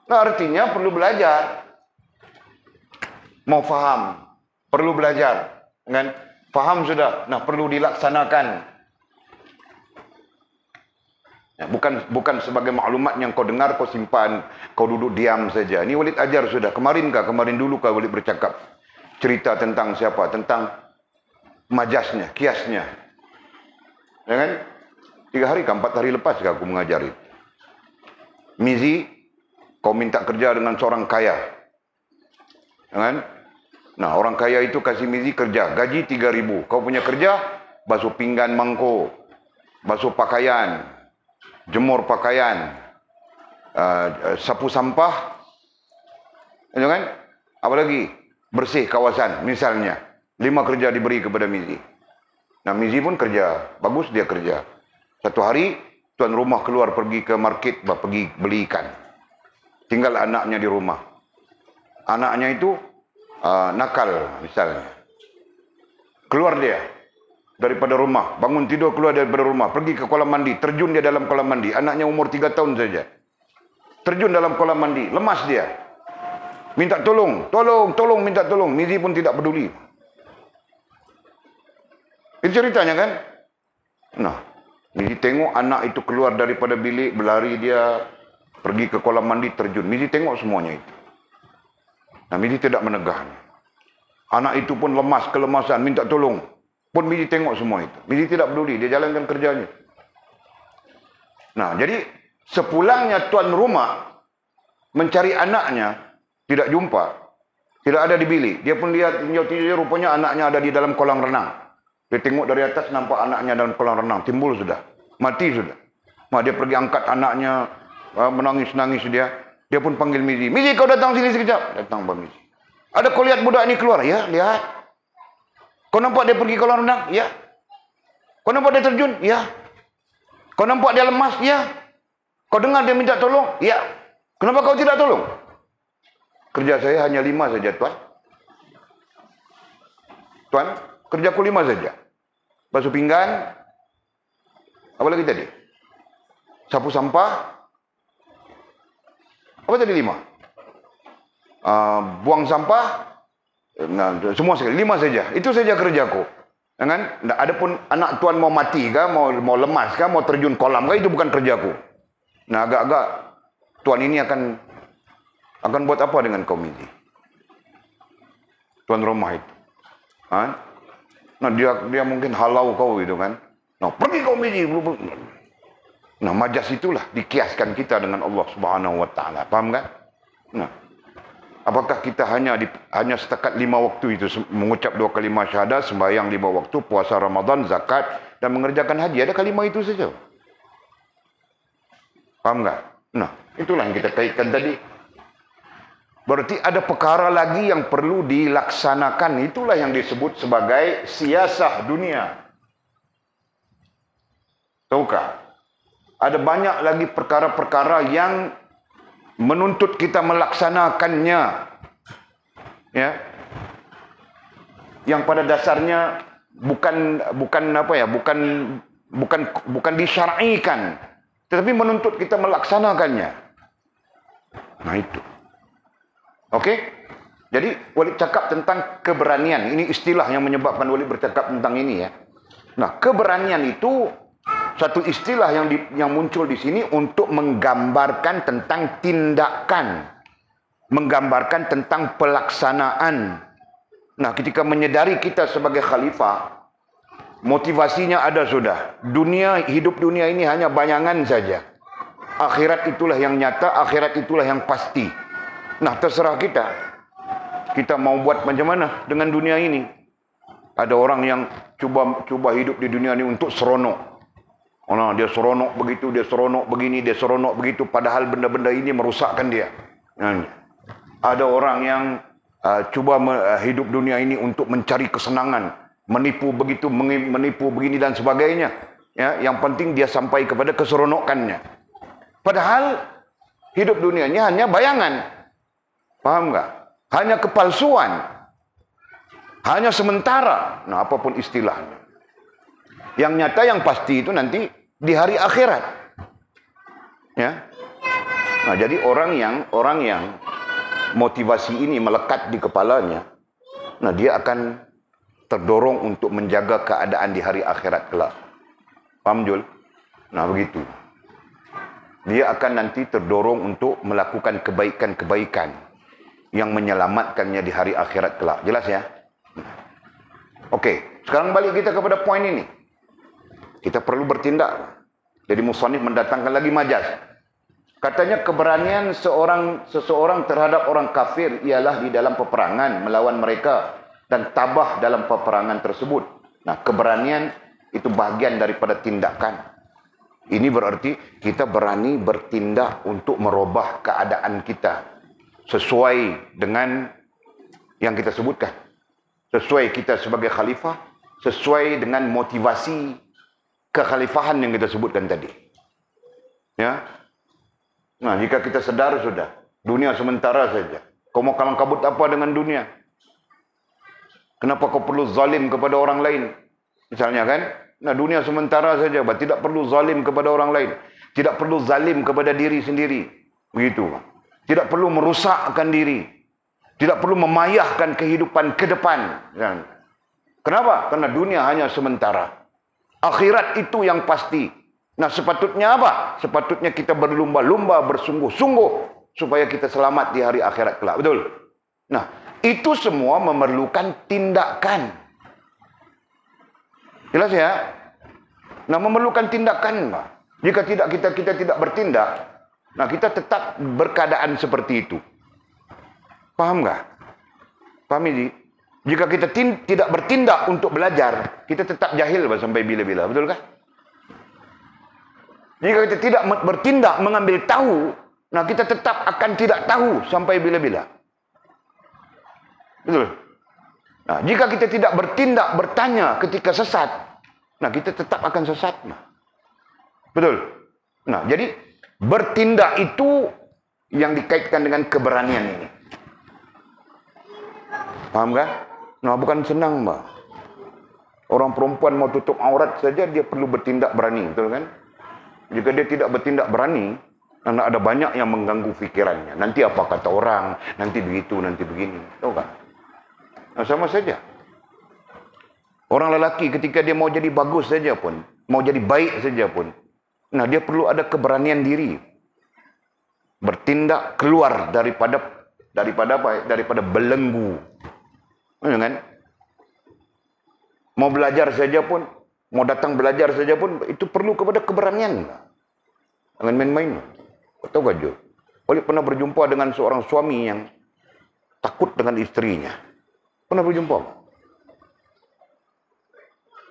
Nah, artinya perlu belajar. Mau faham, perlu belajar. Kan? Faham sudah, nah perlu dilaksanakan. Ya, bukan sebagai maklumat yang kau dengar, kau simpan, kau duduk diam saja. Ini Walid ajar sudah. Kemarin dulu Walid bercakap. Cerita tentang siapa? Tentang majasnya, kiasnya. Ya kan? 3 hari ke 4 hari lepas aku mengajari. Mizi, kau minta kerja dengan seorang kaya. Kan? Nah, orang kaya itu kasih Mizi kerja, gaji 3.000. Kau punya kerja, basuh pinggan mangkuk, basuh pakaian, jemur pakaian, sapu sampah. Kan? Apa lagi? Bersih kawasan, misalnya. 5 kerja diberi kepada Mizi. Nah, Mizi pun kerja. Bagus dia kerja. Satu hari, tuan rumah keluar pergi ke market, pergi beli ikan. Tinggal anaknya di rumah. Anaknya itu nakal, misalnya. Keluar dia daripada rumah. Bangun tidur, keluar daripada rumah. Pergi ke kolam mandi. Terjun dia dalam kolam mandi. Anaknya umur 3 tahun saja. Terjun dalam kolam mandi. Lemas dia. Minta tolong, tolong, minta tolong. Mizi pun tidak peduli. Itu ceritanya kan? Nah, Mizi tengok anak itu keluar daripada bilik, berlari dia, pergi ke kolam mandi, terjun. Mizi tengok semuanya itu. Nah, Mizi tidak menegah. Anak itu pun lemas, kelemasan, minta tolong. Pun Mizi tengok semua itu. Mizi tidak peduli, dia jalankan kerjanya. Nah, jadi sepulangnya tuan rumah mencari anaknya, tidak jumpa. Tidak ada di bilik. Dia pun lihat, rupanya anaknya ada di dalam kolam renang. Dia tengok dari atas, nampak anaknya dalam kolam renang. Timbul sudah. Mati sudah. Nah, dia pergi angkat anaknya, menangis-nangis dia. Dia pun panggil Mizi. Mizi, kau datang sini sekejap. Datang Pak Mizi. Ada kau lihat budak ini keluar? Ya, lihat. Kau nampak dia pergi kolam renang? Ya. Kau nampak dia terjun? Ya. Kau nampak dia lemas? Ya. Kau dengar dia minta tolong? Ya. Kenapa kau tidak tolong? Kerja saya hanya 5 saja, Tuan. Tuan, kerjaku 5 saja. Basuh pinggan. Apa lagi tadi? Sapu sampah. Apa tadi 5? Buang sampah. Nah, semua sekali. 5 saja. Itu saja kerjaku. Kan? Adapun anak tuan mau mati kah, mau lemas kah, mau terjun kolam kah, itu bukan kerjaku. Nah, agak-agak tuan ini akan buat apa dengan kau Mizi? Tuan rumah itu. Nah, dia mungkin halau kau itu kan. Nah, pergi kau Mizi. Nah, majas itulah dikiaskan kita dengan Allah Subhanahu wa taala. Paham kan? Nah, apakah kita hanya setakat 5 waktu itu mengucap 2 kalimah syahadat, sembahyang 5 waktu, puasa Ramadan, zakat dan mengerjakan haji? Ada kalimah itu saja. Paham enggak? Nah, itulah yang kita kaitkan tadi. Berarti ada perkara lagi yang perlu dilaksanakan. Itulah yang disebut sebagai siasah dunia. Tahukah? Ada banyak lagi perkara-perkara yang menuntut kita melaksanakannya, ya, yang pada dasarnya bukan disyar'ikan, tetapi menuntut kita melaksanakannya. Nah itu, oke? Jadi Walid cakap tentang keberanian. Ini istilah yang menyebabkan Walid bercakap tentang ini ya. Nah, keberanian itu satu istilah yang muncul di sini untuk menggambarkan tentang tindakan, menggambarkan tentang pelaksanaan. Nah, ketika menyadari kita sebagai khalifah, motivasinya ada sudah. Hidup dunia ini hanya bayangan saja. Akhirat itulah yang nyata, akhirat itulah yang pasti. Nah, terserah kita. Kita mau buat macam mana dengan dunia ini. Ada orang yang cuba hidup di dunia ini untuk seronok. Oh, dia seronok begitu, dia seronok begini, dia seronok begitu. Padahal benda-benda ini merusakkan dia. Ada orang yang cuba hidup dunia ini untuk mencari kesenangan, menipu begitu, menipu begini dan sebagainya. Ya, yang penting dia sampai kepada keseronokannya. Padahal hidup dunianya hanya bayangan. Paham nggak? Hanya kepalsuan. Hanya sementara. Nah, apapun istilahnya. Yang nyata, yang pasti itu nanti di hari akhirat. Ya. Nah, jadi orang yang motivasi ini melekat di kepalanya, nah dia akan terdorong untuk menjaga keadaan di hari akhirat kelak. Paham Jul? Nah, begitu. Dia akan nanti terdorong untuk melakukan kebaikan-kebaikan yang menyelamatkannya di hari akhirat kelak. Jelas ya? Oke, sekarang balik kita kepada poin ini. Kita perlu bertindak. Jadi musannif mendatangkan lagi majas. Katanya keberanian seseorang terhadap orang kafir ialah di dalam peperangan melawan mereka dan tabah dalam peperangan tersebut. Nah, keberanian itu bagian daripada tindakan. Ini berarti kita berani bertindak untuk merubah keadaan kita sesuai dengan yang kita sebutkan. Sesuai kita sebagai khalifah, sesuai dengan motivasi kekhalifahan yang kita sebutkan tadi. Ya. Nah, jika kita sedar sudah, dunia sementara saja. Kau mau kalang kabut apa dengan dunia? Kenapa kau perlu zalim kepada orang lain? Misalnya kan? Nah, dunia sementara saja, tidak perlu zalim kepada orang lain. Tidak perlu zalim kepada diri sendiri. Begitu. Tidak perlu merusakkan diri. Tidak perlu memayahkan kehidupan ke depan. Kenapa? Karena dunia hanya sementara. Akhirat itu yang pasti. Nah, sepatutnya apa? Sepatutnya kita berlumba-lumba, bersungguh-sungguh supaya kita selamat di hari akhirat kelak. Betul? Nah, itu semua memerlukan tindakan. Jelas ya? Nah, memerlukan tindakan. Jika kita tidak bertindak, nah kita tetap berkeadaan seperti itu. Paham nggak? Paham ini? Jika kita tidak bertindak untuk belajar, kita tetap jahil sampai bila-bila. Betul kah? Jika kita tidak bertindak mengambil tahu, nah kita tetap akan tidak tahu sampai bila-bila. Betul? Nah, jika kita tidak bertindak, bertanya ketika sesat, nah kita tetap akan sesat. Betul? Nah, jadi bertindak itu yang dikaitkan dengan keberanian ini. Paham kan? Nah, bukan senang, Mbak. Orang perempuan mau tutup aurat saja dia perlu bertindak berani, betul kan? Jika dia tidak bertindak berani, karena ada banyak yang mengganggu fikirannya. Nanti apa kata orang, nanti begitu, nanti begini. Tahu kan? Nah, sama saja. Orang lelaki ketika dia mau jadi bagus saja pun, mau jadi baik saja pun, nah dia perlu ada keberanian diri. Bertindak keluar daripada apa? Daripada belenggu. Kan? Mau belajar saja pun, mau datang belajar saja pun, itu perlu kepada keberanian. Jangan main-main. Tahu gak, Jo? Oleh pernah berjumpa dengan seorang suami yang takut dengan istrinya. Pernah berjumpa?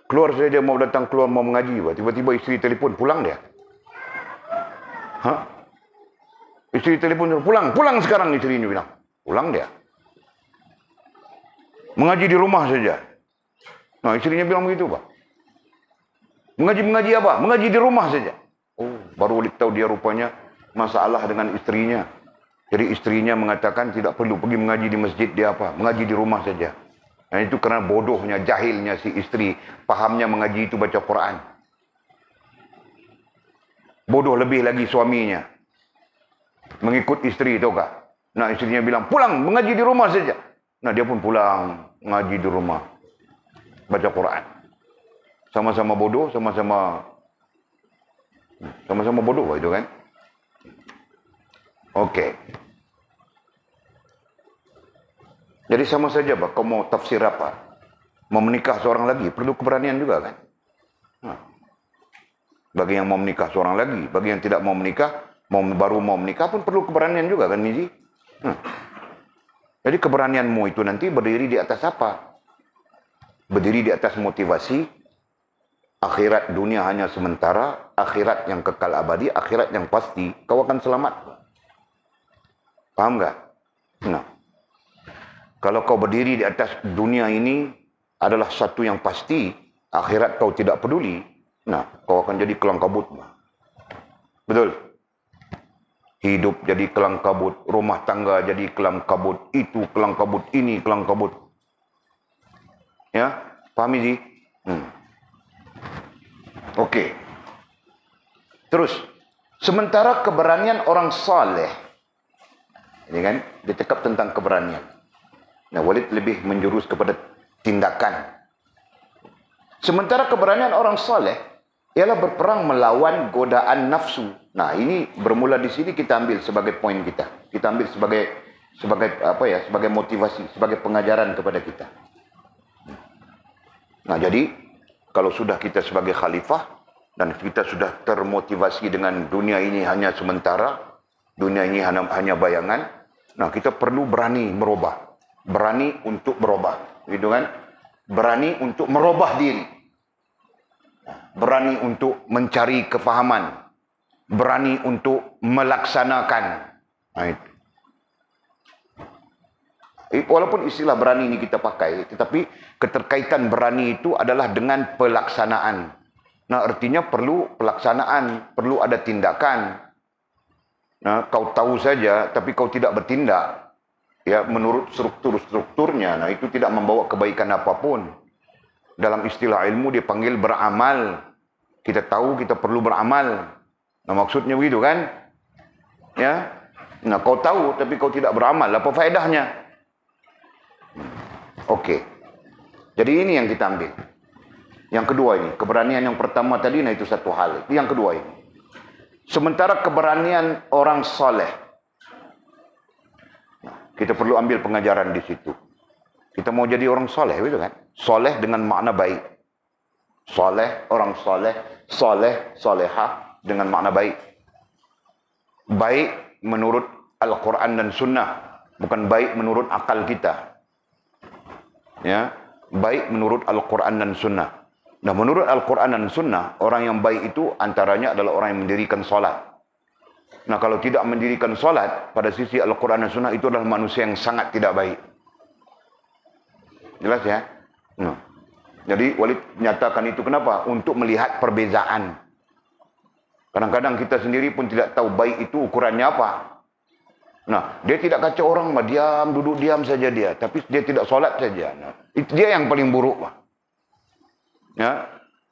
Keluar saja mau datang keluar mau mengaji, tiba-tiba istri telefon, pulang dia. Hah? Istri telefon, pulang sekarang, istrinya bilang. Pulang dia. Mengaji di rumah saja. Nah, istrinya bilang begitu, Pak. Mengaji apa? Mengaji di rumah saja. Oh, baru tahu dia rupanya masalah dengan istrinya. Jadi istrinya mengatakan tidak perlu pergi mengaji di masjid, dia apa? Mengaji di rumah saja. Dan itu karena bodohnya, jahilnya si istri. Pahamnya mengaji itu baca Quran. Bodoh lebih lagi suaminya. Mengikut istri, tahu kah? Nah, istrinya bilang, pulang, mengaji di rumah saja. Nah, dia pun pulang, ngaji di rumah. Baca Quran. Sama-sama bodoh, sama-sama bodoh itu kan. Oke. Jadi sama saja, Pak. Kau mau tafsir apa? Mau menikah seorang lagi, perlu keberanian juga kan. Nah. Bagi yang mau menikah seorang lagi, bagi yang tidak mau menikah, baru mau menikah pun perlu keberanian juga kan, Miji? Jadi keberanianmu itu nanti berdiri di atas apa? Berdiri di atas motivasi. Akhirat dunia hanya sementara, akhirat yang kekal abadi, akhirat yang pasti, kau akan selamat. Paham nggak? Nah, kalau kau berdiri di atas dunia ini adalah satu yang pasti, akhirat kau tidak peduli, nah, kau akan jadi kelang kabut. Betul? Hidup jadi kelang kabut, rumah tangga jadi kelang kabut, itu kelang kabut, ini kelang kabut. Ya, paham ini? Oke. Terus, sementara keberanian orang saleh, ini kan, dia cakap tentang keberanian. Nah, Walid lebih menjurus kepada tindakan. Sementara keberanian orang saleh ialah berperang melawan godaan nafsu. Nah, ini bermula di sini kita ambil sebagai poin kita. Kita ambil sebagai apa ya? Sebagai motivasi, sebagai pengajaran kepada kita. Nah, jadi kalau sudah kita sebagai khalifah dan kita sudah termotivasi dengan dunia ini hanya sementara, dunia ini hanya bayangan, nah kita perlu berani merubah. Berani untuk berubah, gitu kan? Berani untuk merubah diri. Berani untuk mencari kefahaman. Berani untuk melaksanakan. Nah, itu. Walaupun istilah berani ini kita pakai, tetapi keterkaitan berani itu adalah dengan pelaksanaan. Nah, artinya perlu pelaksanaan, perlu ada tindakan. Nah, kau tahu saja, tapi kau tidak bertindak, ya menurut strukturnya, nah itu tidak membawa kebaikan apapun. Dalam istilah ilmu dipanggil beramal. Kita tahu kita perlu beramal. Nah, maksudnya begitu kan? Ya. Nah, kau tahu tapi kau tidak beramal, apa faedahnya? Okey. Jadi ini yang kita ambil. Yang kedua ini, keberanian yang pertama tadi, nah itu satu hal. Yang kedua ini, sementara keberanian orang soleh, nah, kita perlu ambil pengajaran di situ. Kita mau jadi orang soleh, betul kan? Soleh dengan makna baik. Soleh, orang soleh, soleh, solehah dengan makna baik. Baik menurut Al-Quran dan Sunnah, bukan baik menurut akal kita. Ya, baik menurut Al-Quran dan Sunnah. Nah, menurut Al-Quran dan Sunnah, orang yang baik itu antaranya adalah orang yang mendirikan solat. Nah, kalau tidak mendirikan solat, pada sisi Al-Quran dan Sunnah itu adalah manusia yang sangat tidak baik. Jelas ya? Nah. Jadi, Walid menyatakan itu kenapa? Untuk melihat perbezaan. Kadang-kadang kita sendiri pun tidak tahu baik itu ukurannya apa. Nah, dia tidak kacau orang, diam, duduk diam saja dia. Tapi dia tidak solat saja. Nah, itu dia yang paling buruk, Pak. Ya,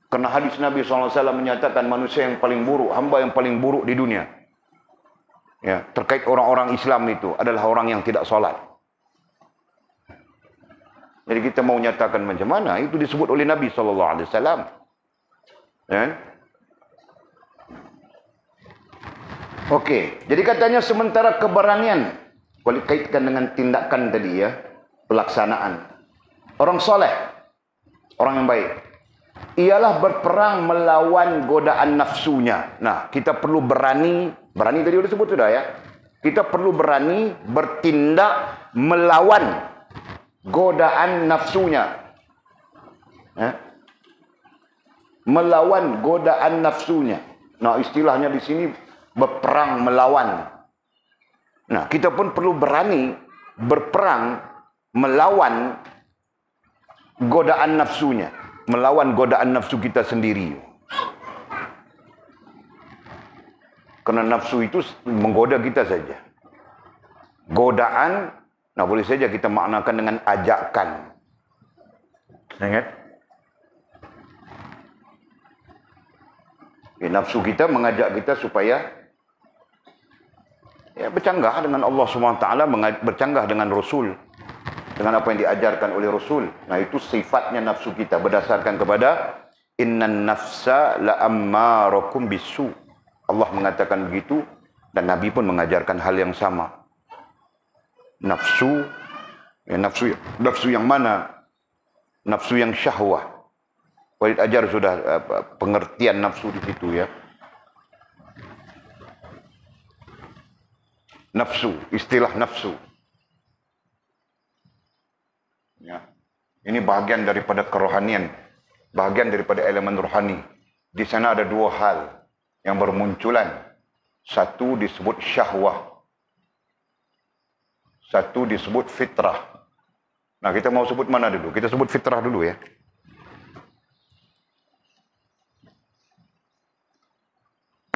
karena hadis Nabi SAW menyatakan manusia yang paling buruk, hamba yang paling buruk di dunia, ya, terkait orang-orang Islam itu adalah orang yang tidak solat. Jadi kita mau nyatakan macam mana? Itu disebut oleh Nabi SAW. Ya. Okey, jadi katanya sementara keberanian, kalau kaitkan dengan tindakan tadi ya, pelaksanaan. Orang soleh, orang yang baik, ialah berperang melawan godaan nafsunya. Nah, kita perlu berani tadi sudah disebut sudah ya. Kita perlu berani bertindak melawan godaan nafsunya. Melawan godaan nafsunya. Nah, istilahnya di sini berperang melawan. Nah, kita pun perlu berani berperang melawan godaan nafsunya. Melawan godaan nafsu kita sendiri. Karena nafsu itu menggoda kita saja. Godaan, nah boleh saja kita maknakan dengan ajakan. Ingat? Nafsu kita mengajak kita supaya ya, bercanggah dengan Allah SWT, bercanggah dengan Rasul, dengan apa yang diajarkan oleh Rasul. Nah, itu sifatnya nafsu kita berdasarkan kepada innan nafsa la'ammarakum bisu. Allah mengatakan begitu dan Nabi pun mengajarkan hal yang sama. Nafsu, ya, nafsu yang mana? Nafsu yang syahwah. Walid ajar sudah pengertian nafsu di situ ya. Nafsu, istilah nafsu. Ya. Ini bahagian daripada kerohanian, bahagian daripada elemen rohani. Di sana ada dua hal yang bermunculan. Satu disebut syahwah, satu disebut fitrah. Nah, kita mau sebut mana dulu? Kita sebut fitrah dulu ya.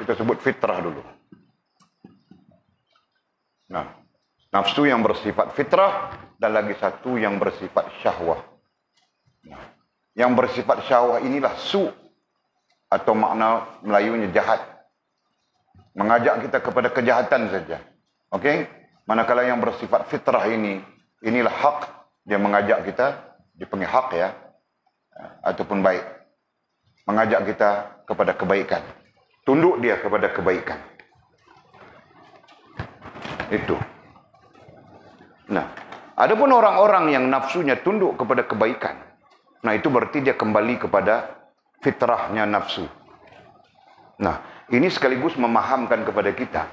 Kita sebut fitrah dulu. Nah, nafsu yang bersifat fitrah dan lagi satu yang bersifat syahwah. Nah, yang bersifat syahwah inilah su atau makna Melayunya jahat. Mengajak kita kepada kejahatan saja. Okey? Manakala yang bersifat fitrah inilah hak, dia mengajak kita, dipanggil hak ya, ataupun baik. Mengajak kita kepada kebaikan. Tunduk dia kepada kebaikan. Itu. Nah, adapun orang-orang yang nafsunya tunduk kepada kebaikan, nah itu berarti dia kembali kepada fitrahnya nafsu. Nah, ini sekaligus memahamkan kepada kita,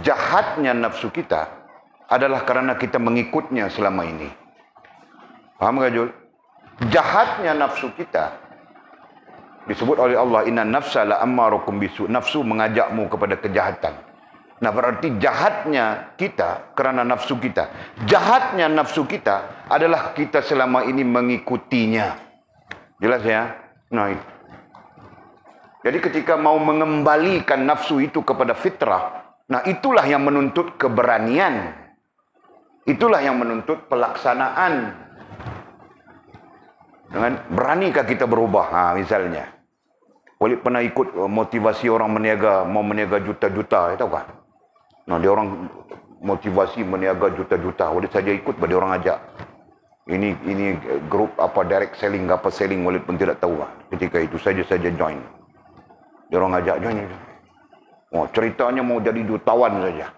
jahatnya nafsu kita adalah karena kita mengikutnya selama ini. Paham gak, Jul? Jahatnya nafsu kita disebut oleh Allah, inna nafsa la'ammarakum bisu. Nafsu mengajakmu kepada kejahatan. Nah, berarti jahatnya kita kerana nafsu kita. Jahatnya nafsu kita adalah kita selama ini mengikutinya. Jelas ya? Nah, itu. Jadi ketika mau mengembalikan nafsu itu kepada fitrah, nah itulah yang menuntut keberanian. Itulah yang menuntut pelaksanaan. Dengan beranikah kita berubah? Nah, misalnya. Walid pernah ikut motivasi orang meniaga, mau meniaga juta-juta, tahu kan? Nah, dia orang motivasi meniaga juta-juta. Walid saja ikut, dia orang ajak. Ini grup apa direct selling, apa selling, Walid pun tidak tahu. Ketika itu saja join. Dia orang ajak join. Oh, ceritanya mau jadi jutawan saja.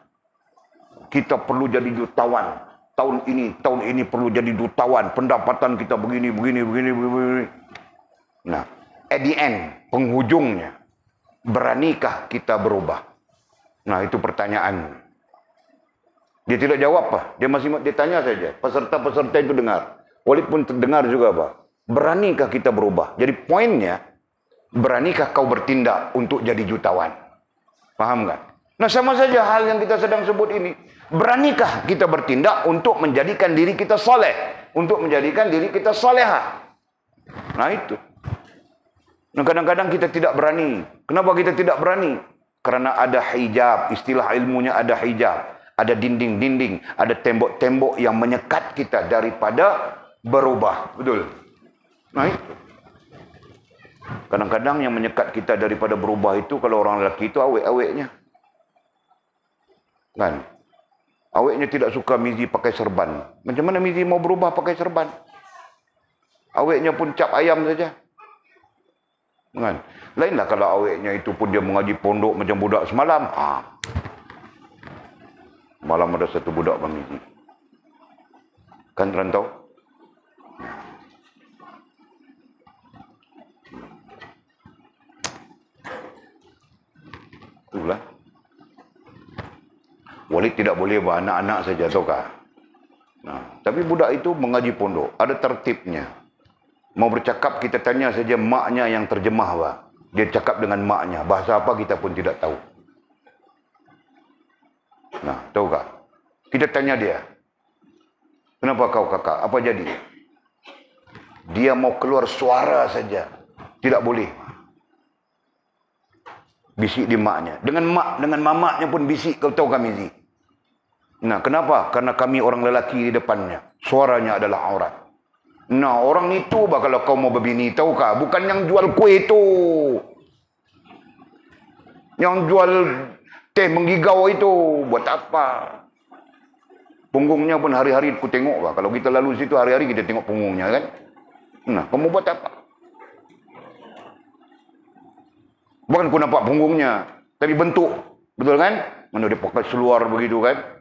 Kita perlu jadi jutawan. Tahun ini perlu jadi jutawan. Pendapatan kita begini. Nah, at the end, penghujungnya, beranikah kita berubah? Nah, itu pertanyaan. Dia tidak jawab, Pak. Dia tanya saja. Peserta-peserta itu dengar. Walid pun terdengar juga, Pak. Beranikah kita berubah? Jadi poinnya, beranikah kau bertindak untuk jadi jutawan? Paham kan? Nah, sama saja hal yang kita sedang sebut ini. Beranikah kita bertindak untuk menjadikan diri kita soleh? Untuk menjadikan diri kita solehah? Nah, itu. Nah, kadang-kadang kita tidak berani. Kenapa kita tidak berani? Karena ada hijab. Istilah ilmunya ada hijab. Ada dinding-dinding, ada tembok-tembok yang menyekat kita daripada berubah. Betul? Nah, itu. Kadang-kadang yang menyekat kita daripada berubah itu, kalau orang lelaki itu awek-aweknya. Kan? Aweknya tidak suka Mizi pakai serban. Macam mana Mizi mau berubah pakai serban? Aweknya pun cap ayam saja. Kan? Lainlah kalau aweknya itu pun dia mengaji pondok macam budak semalam. Malam ada satu budak Mizi. Kan rantau? Itulah. Walid tidak boleh bawa anak-anak saja, tahu kah? Nah, tapi budak itu mengaji pondok, ada tertibnya. Mau bercakap kita tanya saja maknya yang terjemah, Pak. Dia cakap dengan maknya, bahasa apa kita pun tidak tahu. Nah, tahu kah? Kita tanya dia, kenapa kau kakak? Apa jadi? Dia mau keluar suara saja, tidak boleh. Bisik di maknya. Dengan mamaknya pun bisik, kau tahu kami Mizi. Nah, kenapa? Karena kami orang lelaki di depannya. Suaranya adalah aurat. Nah, orang itu kalau kau mau berbini, tahu kah? Bukan yang jual kue itu. Yang jual teh menggigau itu. Buat apa? Punggungnya pun hari-hari aku tengok, Pak. Kalau kita lalu situ hari-hari kita tengok punggungnya, kan? Nah, kamu buat apa? Bukan aku nampak punggungnya, tapi bentuk. Betul kan? Mana dia pakai seluar begitu kan?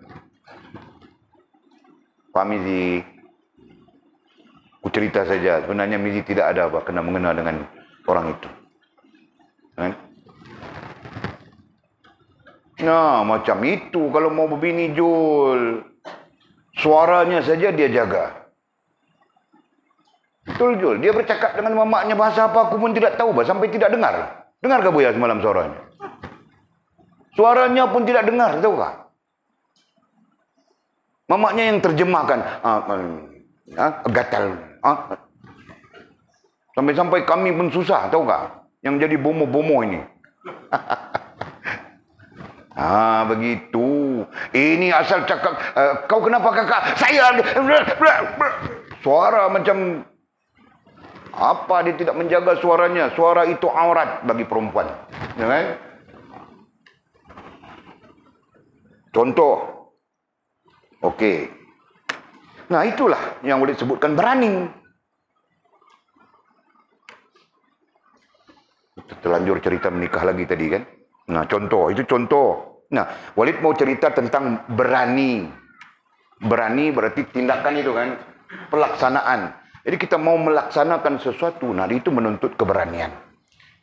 Pak Mizi, aku cerita saja. Sebenarnya Mizi tidak ada apa kena mengenal dengan orang itu. Kan? Nah, macam itu kalau mau berbini Jul. Suaranya saja dia jaga. Betul Jul. Dia bercakap dengan mamaknya bahasa apa aku pun tidak tahu, bah, sampai tidak dengar. Dengar ke Buya semalam suaranya? Suaranya pun tidak dengar, tahu kah? Mamaknya yang terjemahkan. Gatal. Sampai-sampai kami pun susah, tahu kah? Yang jadi bomo-bomo ini. Begitu. Ini asal cakap, kau kenapa kakak? Saya... Suara macam... Apa dia tidak menjaga suaranya? Suara itu aurat bagi perempuan. Ya kan? Contoh. Okey. Nah, itulah yang boleh disebutkan berani. Terlanjur cerita menikah lagi tadi kan? Nah, contoh. Itu contoh. Nah, Walid mau cerita tentang berani. Berani berarti tindakan itu kan? Pelaksanaan. Jadi kita mau melaksanakan sesuatu, nah itu menuntut keberanian.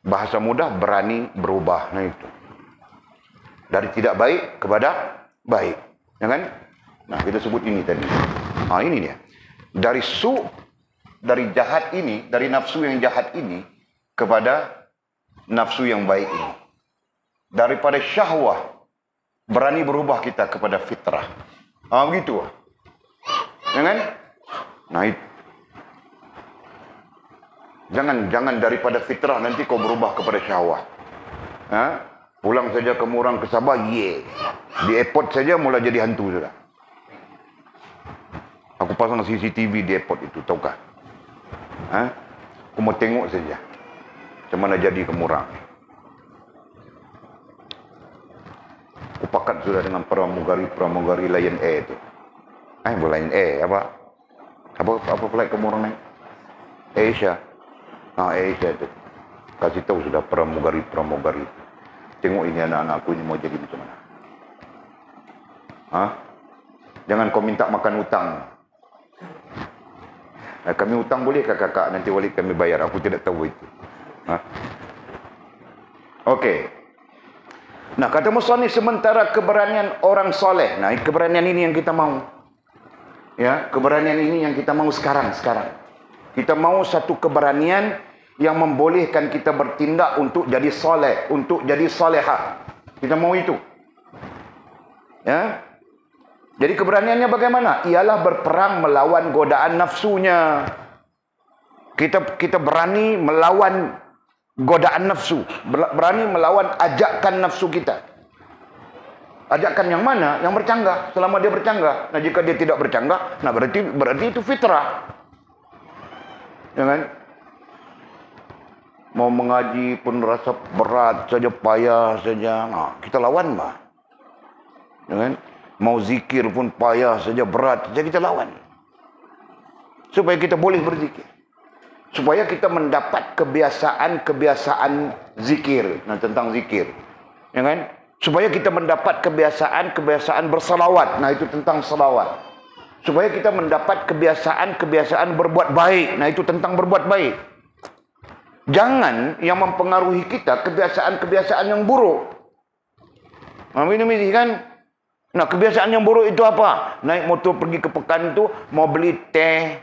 Bahasa mudah, berani berubah. Nah itu. Dari tidak baik kepada baik. Ya kan? Nah, kita sebut ini tadi. Ini dia. Dari jahat ini, dari nafsu yang jahat ini, kepada nafsu yang baik ini. Daripada syahwah, berani berubah kita kepada fitrah. Begitu. Ya kan? Nah itu. Jangan daripada fitrah nanti kau berubah kepada syahwat. Pulang saja ke Murang ke Sabah, di airport saja mula jadi hantu sudah. Aku pasang CCTV di airport itu, tahukah? Aku mau tengok saja macam mana jadi ke Murang. Aku pakat sudah dengan pramugari Lion Air itu. Lion Air apa? Apa flight kamu orang naik? Asia. Asia itu. Kasih tahu sudah pramugari. Tengok ini anak-anak aku ini mau jadi macam mana. Jangan kau minta makan hutang. Kami hutang boleh kakak? Nanti balik kami bayar. Aku tidak tahu itu. Okey. Nah, kata musannif sementara keberanian orang soleh. Nah, keberanian ini yang kita mau. Ya, keberanian ini yang kita mau sekarang. Kita mau satu keberanian yang membolehkan kita bertindak untuk jadi soleh, untuk jadi solehah. Kita mau itu. Ya. Jadi keberaniannya bagaimana? Ialah berperang melawan godaan nafsunya. Kita berani melawan godaan nafsu, berani melawan ajakan nafsu kita. Ajakan yang mana? Yang bercanggah. Selama dia bercanggah. Nah, jika dia tidak bercanggah, nah berarti itu fitrah. Ya kan? Mau mengaji pun rasa berat saja, payah saja. Nah, kita lawan bah. Ya kan? Mau zikir pun payah saja, berat saja, kita lawan. Supaya kita boleh berzikir. Supaya kita mendapat kebiasaan zikir. Nah, tentang zikir. Ya kan? Supaya kita mendapat kebiasaan bersalawat. Nah, itu tentang salawat. Supaya kita mendapat kebiasaan berbuat baik. Nah, itu tentang berbuat baik. Jangan yang mempengaruhi kita kebiasaan yang buruk. Nah, ini kan. Nah, kebiasaan yang buruk itu apa? Naik motor pergi ke pekan tu, mau beli teh,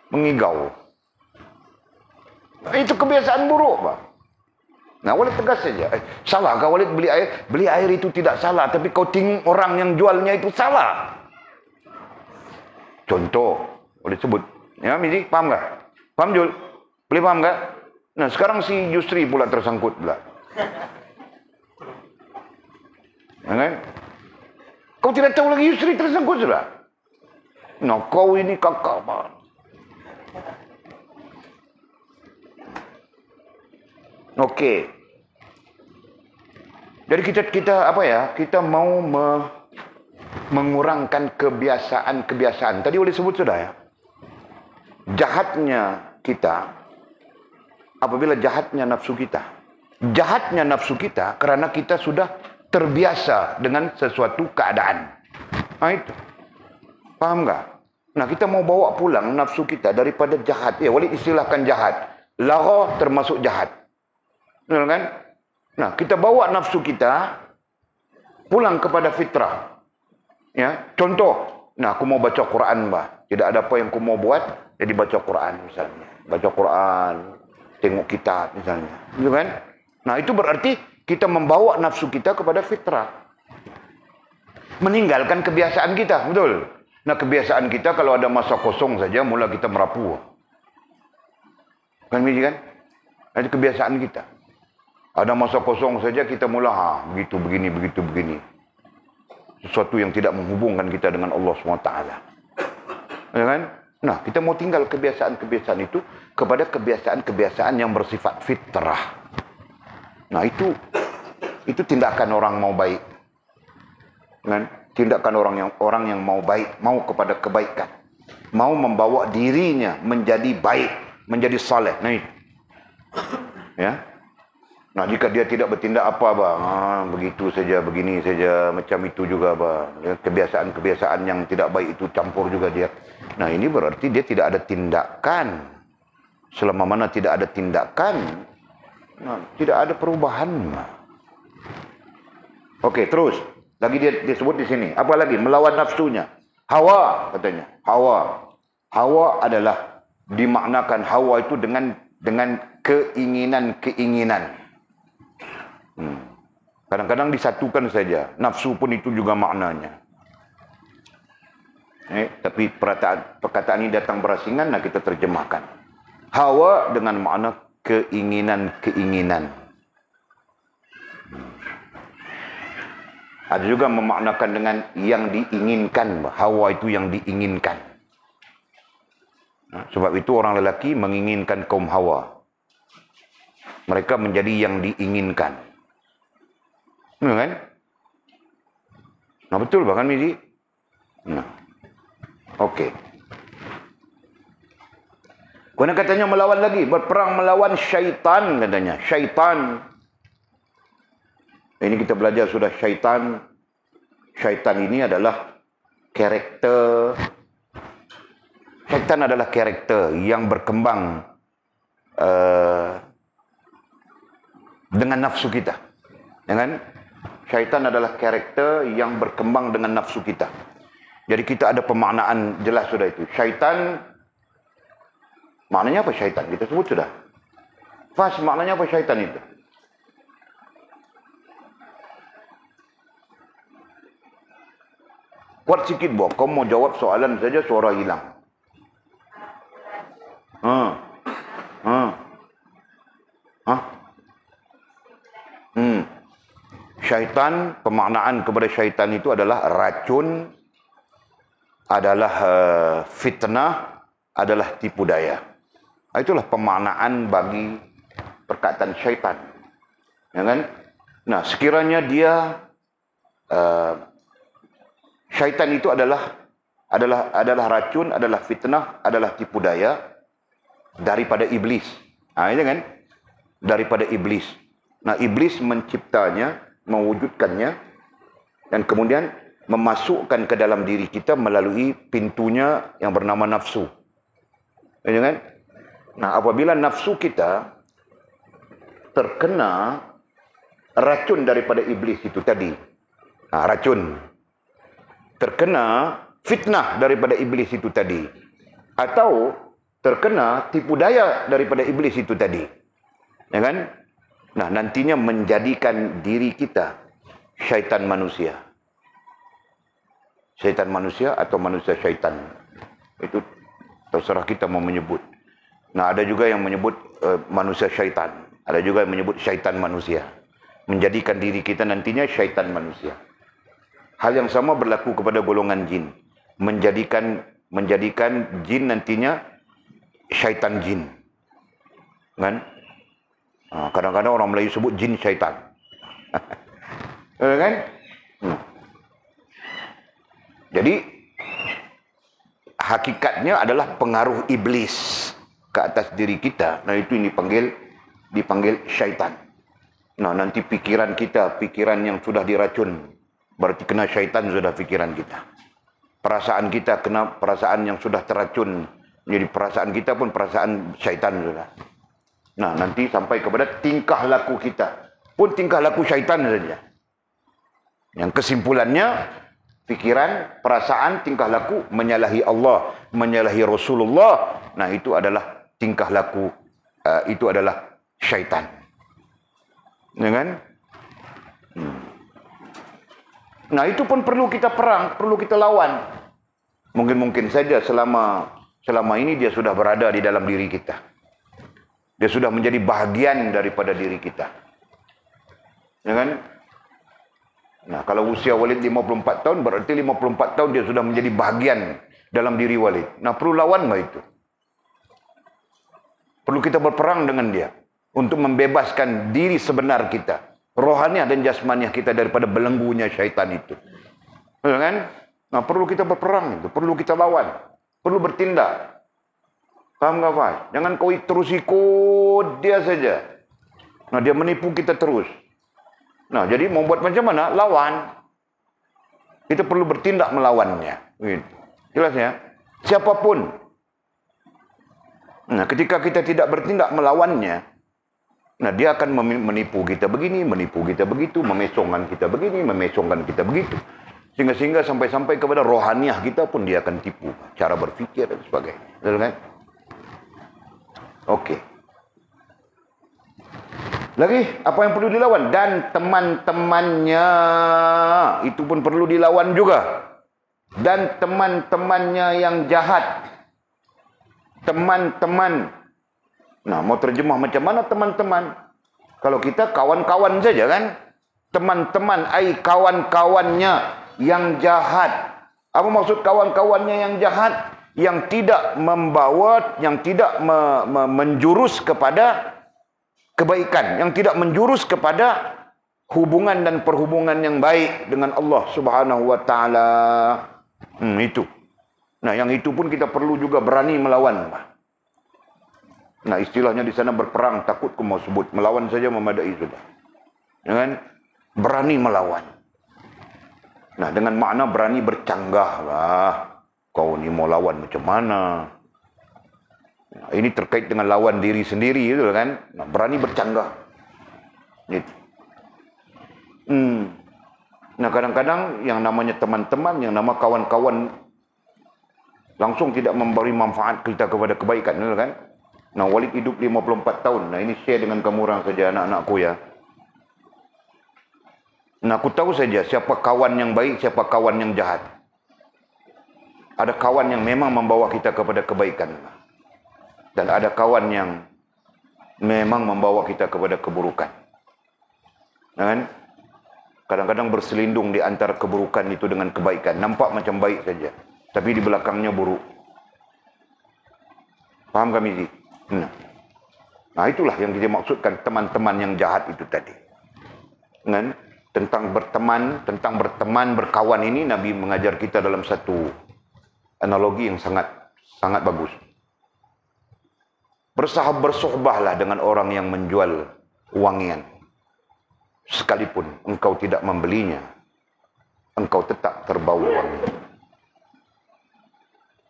mengigau. Itu kebiasaan buruk, Pak. Nah, Walid tegas saja. Salah kau Walid beli air? Beli air itu tidak salah, tapi kau tengok orang yang jualnya itu salah. Contoh, Walid sebut. Ya, Mizi, paham tak? Paham, Jul? Boleh paham tak? Nah, sekarang si Yusri pula tersangkut pula. Ya kan? Kau tidak tahu lagi Yusri tersangkut sudah? Nah, kau ini kakak, Pak. Okey. Jadi kita apa ya? Kita mau mengurangkan kebiasaan. Tadi boleh sebut sudah ya. Jahatnya kita apabila jahatnya nafsu kita. Jahatnya nafsu kita karena kita sudah terbiasa dengan sesuatu keadaan. Nah, itu. Paham tak? Nah, kita mau bawa pulang nafsu kita daripada jahat. Ya, Walid istilahkan jahat. Lara termasuk jahat. Betul kan? Nah, kita bawa nafsu kita pulang kepada fitrah. Ya, contoh. Nah, aku mau baca Quran, bah. Tidak ada apa yang aku mau buat, jadi baca Quran misalnya. Baca Quran, tengok kitab misalnya. Betul kan? Nah, itu berarti kita membawa nafsu kita kepada fitrah. Meninggalkan kebiasaan kita, betul? Nah, kebiasaan kita kalau ada masa kosong saja, mula kita merapu. Kan, kan? Itu kebiasaan kita. Ada masa kosong saja kita mula, begitu, begini. Sesuatu yang tidak menghubungkan kita dengan Allah SWT. Ya kan? Nah, kita mau tinggal kebiasaan-kebiasaan itu kepada kebiasaan-kebiasaan yang bersifat fitrah. Nah, itu tindakan orang mau baik. Kan? Tindakan orang yang mau baik, mau kepada kebaikan. Mau membawa dirinya menjadi baik, menjadi saleh. Nah, itu. Ya. Nah, jika dia tidak bertindak apa, bang, begitu saja, begini saja, macam itu juga, bang. Kebiasaan-kebiasaan yang tidak baik itu campur juga dia. Nah, ini berarti dia tidak ada tindakan. Selama mana tidak ada tindakan, nah, tidak ada perubahan. Okey, terus. Lagi dia disebut di sini. Apa lagi? Melawan nafsunya. Hawa, katanya. Hawa adalah dimaknakan hawa itu dengan keinginan-keinginan. Kadang-kadang disatukan saja. Nafsu pun itu juga maknanya. Tapi perkataan ini datang berasingan, nah kita terjemahkan. Hawa dengan makna keinginan-keinginan. Ada juga memaknakan dengan yang diinginkan. Hawa itu yang diinginkan. Sebab itu orang lelaki menginginkan kaum Hawa. Mereka menjadi yang diinginkan. Betul kan? Nah, betul bahkan Mizi. Nah, okey. Kemudian katanya melawan lagi, berperang melawan syaitan katanya. Syaitan. Ini kita belajar sudah syaitan. Syaitan ini adalah karakter. Syaitan adalah karakter yang berkembang dengan nafsu kita. Ya kan? Syaitan adalah karakter yang berkembang dengan nafsu kita. Jadi kita ada pemaknaan jelas sudah itu. Syaitan, maknanya apa syaitan? Kita sebut sudah. Fas, maknanya apa syaitan itu? Kuat sikit buat. Kau mau jawab soalan saja suara hilang. Syaitan, pemaknaan kepada syaitan itu adalah racun, adalah fitnah, adalah tipu daya. Itulah pemaknaan bagi perkataan syaitan. Ya kan? Nah, sekiranya dia syaitan itu adalah racun, adalah fitnah, adalah tipu daya daripada iblis. Ini kan? Daripada iblis. Nah, iblis menciptanya, mewujudkannya, dan kemudian memasukkan ke dalam diri kita melalui pintunya yang bernama nafsu. Ya kan? Nah, apabila nafsu kita terkena racun daripada iblis itu tadi, racun, terkena fitnah daripada iblis itu tadi, atau terkena tipu daya daripada iblis itu tadi, ya kan? Nah, nantinya menjadikan diri kita syaitan manusia. Syaitan manusia atau manusia syaitan. Itu terserah kita mau menyebut. Nah, ada juga yang menyebut manusia syaitan. Ada juga yang menyebut syaitan manusia. Menjadikan diri kita nantinya syaitan manusia. Hal yang sama berlaku kepada golongan jin. Menjadikan jin nantinya syaitan jin. Kan? Kadang-kadang orang Melayu sebut jin syaitan. Kan? Jadi hakikatnya adalah pengaruh iblis ke atas diri kita. Nah, itu yang dipanggil syaitan. Nah, nanti pikiran kita, pikiran yang sudah diracun, berarti kena syaitan sudah pikiran kita. Perasaan kita kena perasaan yang sudah teracun. Jadi perasaan kita pun perasaan syaitan sudah. Nah, nanti sampai kepada tingkah laku kita pun tingkah laku syaitan saja. Yang kesimpulannya, pikiran, perasaan, tingkah laku menyalahi Allah, menyalahi Rasulullah. Nah, itu adalah tingkah laku, itu adalah syaitan. Ya kan? Nah, itu pun perlu kita perang, perlu kita lawan. Mungkin saja selama ini dia sudah berada di dalam diri kita. Dia sudah menjadi bahagian daripada diri kita. Ya kan? Nah, kalau usia Walid 54 tahun, berarti 54 tahun dia sudah menjadi bahagian dalam diri Walid. Nah, perlu lawan itu. Perlu kita berperang dengan dia untuk membebaskan diri sebenar kita, rohaniah dan jasmaniah kita daripada belenggunya syaitan itu. Ya kan? Nah, perlu kita berperang itu, perlu kita lawan, perlu bertindak. Faham nggak, Faham? Jangan kau terus ikut dia saja. Nah, dia menipu kita terus. Nah, jadi mau buat macam mana? Lawan. Kita perlu bertindak melawannya. Gitu. Jelas ya? Siapapun. Nah, ketika kita tidak bertindak melawannya, nah, dia akan menipu kita begini, menipu kita begitu, memesongkan kita begini, memesongkan kita begitu. Sehingga sampai-sampai kepada rohaniah kita pun dia akan tipu. Cara berfikir dan sebagainya. Betul kan? Oke. Lagi, apa yang perlu dilawan? Dan teman-temannya. Itu pun perlu dilawan juga. Dan teman-temannya yang jahat. Teman-teman. Nah, mau terjemah macam mana teman-teman? Kalau kita kawan-kawan saja kan? Teman-teman, kawan-kawannya yang jahat. Apa maksud kawan-kawannya yang jahat? Yang tidak membawa, yang tidak menjurus kepada kebaikan, yang tidak menjurus kepada hubungan dan perhubungan yang baik dengan Allah Subhanahu wa taala. Itu. Nah, yang itu pun kita perlu juga berani melawan. Nah, istilahnya di sana berperang, takut ku mau sebut. Melawan saja memadai sudah. Dengan berani melawan. Nah, dengan makna berani bercanggah lah. Kau ni mau lawan macam mana? Nah, ini terkait dengan lawan diri sendiri itu kan. Nah, berani bercanggah. Gitu. Nah, kadang-kadang yang namanya teman-teman, yang nama kawan-kawan langsung tidak memberi manfaat kita kepada kebaikan, kan? Nah, Walid hidup 54 tahun. Nah, ini share dengan kamu orang saja, anak-anakku ya. Nah, aku tahu saja siapa kawan yang baik, siapa kawan yang jahat. Ada kawan yang memang membawa kita kepada kebaikan. Dan ada kawan yang memang membawa kita kepada keburukan. Kan? Kadang-kadang berselindung di antara keburukan itu dengan kebaikan. Nampak macam baik saja. Tapi di belakangnya buruk. Faham kami ini? Nah, itulah yang kita maksudkan teman-teman yang jahat itu tadi. Kan? Tentang berteman, berkawan ini Nabi mengajar kita dalam satu analogi yang sangat bagus. Bersuhbahlah dengan orang yang menjual wangian. Sekalipun engkau tidak membelinya, engkau tetap terbau wangi.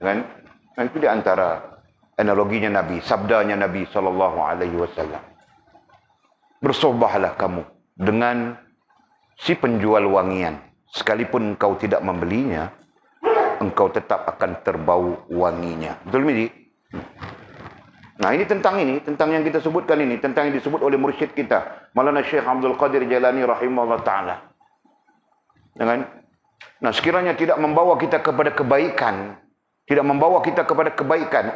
Kan? Nah, itu di antara analoginya Nabi, sabdanya Nabi SAW. Bersuhbahlah kamu dengan si penjual wangian. Sekalipun engkau tidak membelinya, engkau tetap akan terbau wanginya. Betul, Midi? Nah, ini tentang yang kita sebutkan ini, tentang yang disebut oleh mursyid kita, Maulana Syekh Abdul Qadir Jailani rahimahullah ta'ala. Nah, sekiranya tidak membawa kita kepada kebaikan,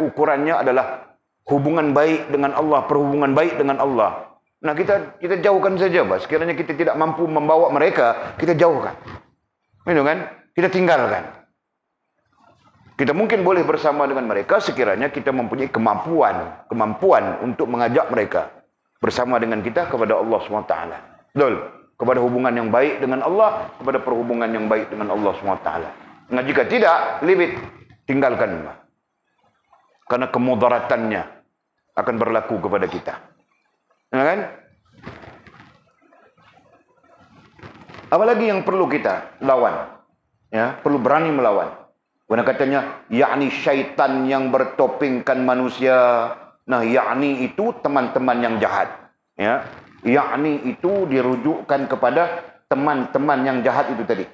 ukurannya adalah hubungan baik dengan Allah, perhubungan baik dengan Allah. Nah, kita jauhkan saja, Pak. Sekiranya kita tidak mampu membawa mereka, kita jauhkan. Kita tinggalkan. Kita mungkin boleh bersama dengan mereka sekiranya kita mempunyai kemampuan untuk mengajak mereka bersama dengan kita kepada Allah SWT. Betul? Kepada hubungan yang baik dengan Allah, kepada perhubungan yang baik dengan Allah SWT. Nah, jika tidak, leave it. Tinggalkan. Karena kemudaratannya akan berlaku kepada kita. Kan? Apalagi yang perlu kita lawan? Ya, perlu berani melawan. Karena katanya, yakni syaitan yang bertopengkan manusia. Nah, yakni itu teman-teman yang jahat. Ya, yakni itu dirujukkan kepada teman-teman yang jahat itu tadi.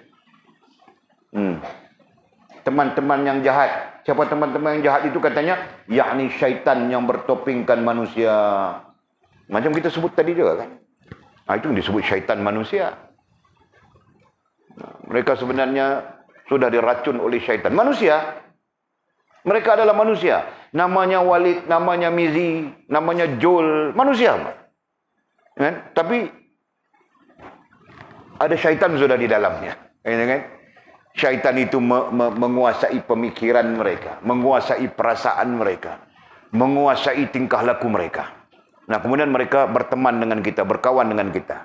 Teman-teman yang jahat. Siapa teman-teman yang jahat itu katanya? Yakni syaitan yang bertopengkan manusia. Macam kita sebut tadi juga kan. Nah, itu disebut syaitan manusia. Nah, mereka sebenarnya sudah diracun oleh syaitan. Manusia. Mereka adalah manusia. Namanya Walid, namanya Mizi, namanya Jul. Manusia. Kan? Tapi ada syaitan sudah di dalamnya. Kan? Syaitan itu menguasai pemikiran mereka. Menguasai perasaan mereka. Menguasai tingkah laku mereka. Nah, kemudian mereka berteman dengan kita, berkawan dengan kita.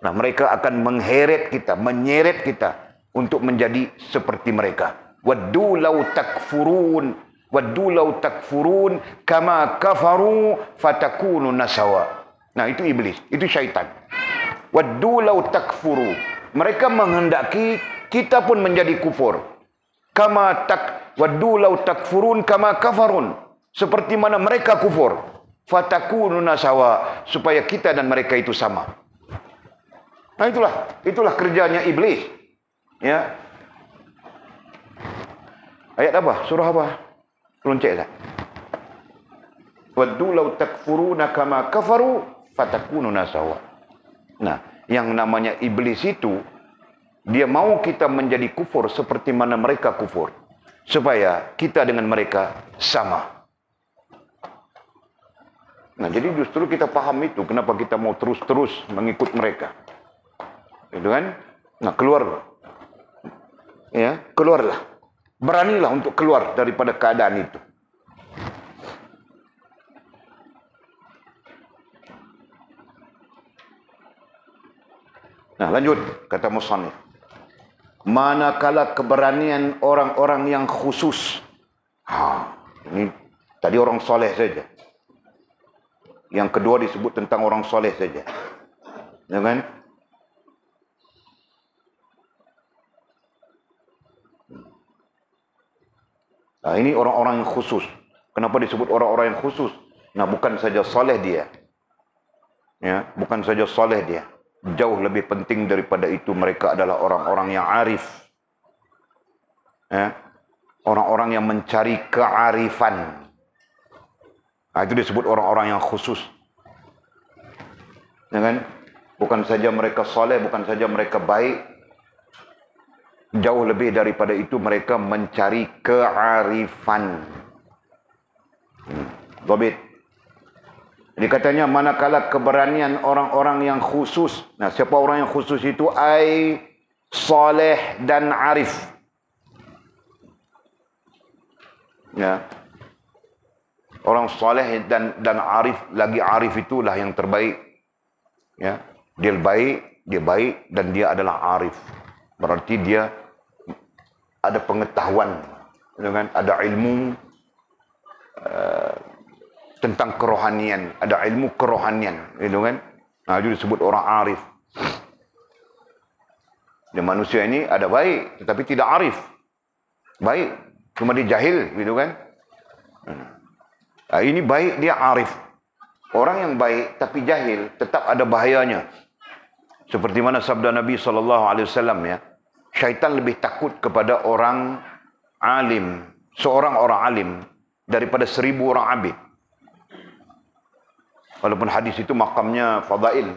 Nah, mereka akan mengheret kita, menyeret kita untuk menjadi seperti mereka. Waddu law takfurun kama kafaru fatakunu nasawa. Nah, itu iblis, itu syaitan. Waddu law takfuru. Mereka menghendaki kita pun menjadi kufur. Waddu law takfurun kama kafarun. Seperti mana mereka kufur. Fatakunu nasawa. Supaya kita dan mereka itu sama. Nah, itulah kerjanya iblis. Ya. Ayat apa? Surah apa? Tolong cek tak? Waddu law takfuruna kama kafaru fatakununa sawa. Nah, yang namanya iblis itu dia mau kita menjadi kufur seperti mana mereka kufur, supaya kita dengan mereka sama. Nah, jadi justru kita paham itu kenapa kita mau terus-terus mengikut mereka. Itu kan? Nah, keluarlah. Beranilah untuk keluar daripada keadaan itu. Nah, lanjut kata musannif. Manakala keberanian orang-orang yang khusus. Ini tadi orang soleh saja. Yang kedua disebut tentang orang soleh saja. Ya kan? Nah, ini orang-orang yang khusus. Kenapa disebut orang-orang yang khusus? Nah, bukan saja soleh dia. Ya, bukan saja soleh dia. Jauh lebih penting daripada itu, mereka adalah orang-orang yang arif. Ya, orang-orang yang mencari kearifan. Nah, itu disebut orang-orang yang khusus. Ya kan? Bukan saja mereka soleh, bukan saja mereka baik. Jauh lebih daripada itu, mereka mencari kearifan. Dobit. Jadi katanya, manakala keberanian orang-orang yang khusus. Nah, siapa orang yang khusus itu? Ai soleh dan arif. Ya. Orang soleh dan arif, lagi arif itulah yang terbaik. Ya. Dia baik dan dia adalah arif. Berarti dia ada pengetahuan, ada ilmu tentang kerohanian, ada ilmu kerohanian, gitu kan? Nah, itu disebut orang arif. Dan manusia ini ada baik, tetapi tidak arif. Baik, cuma dia jahil, gitu kan? Nah, ini baik, dia arif. Orang yang baik tapi jahil tetap ada bahayanya. Seperti mana sabda Nabi SAW, ya, syaitan lebih takut kepada orang alim, seorang orang alim, daripada 1000 orang abid. Walaupun hadis itu makamnya fadail,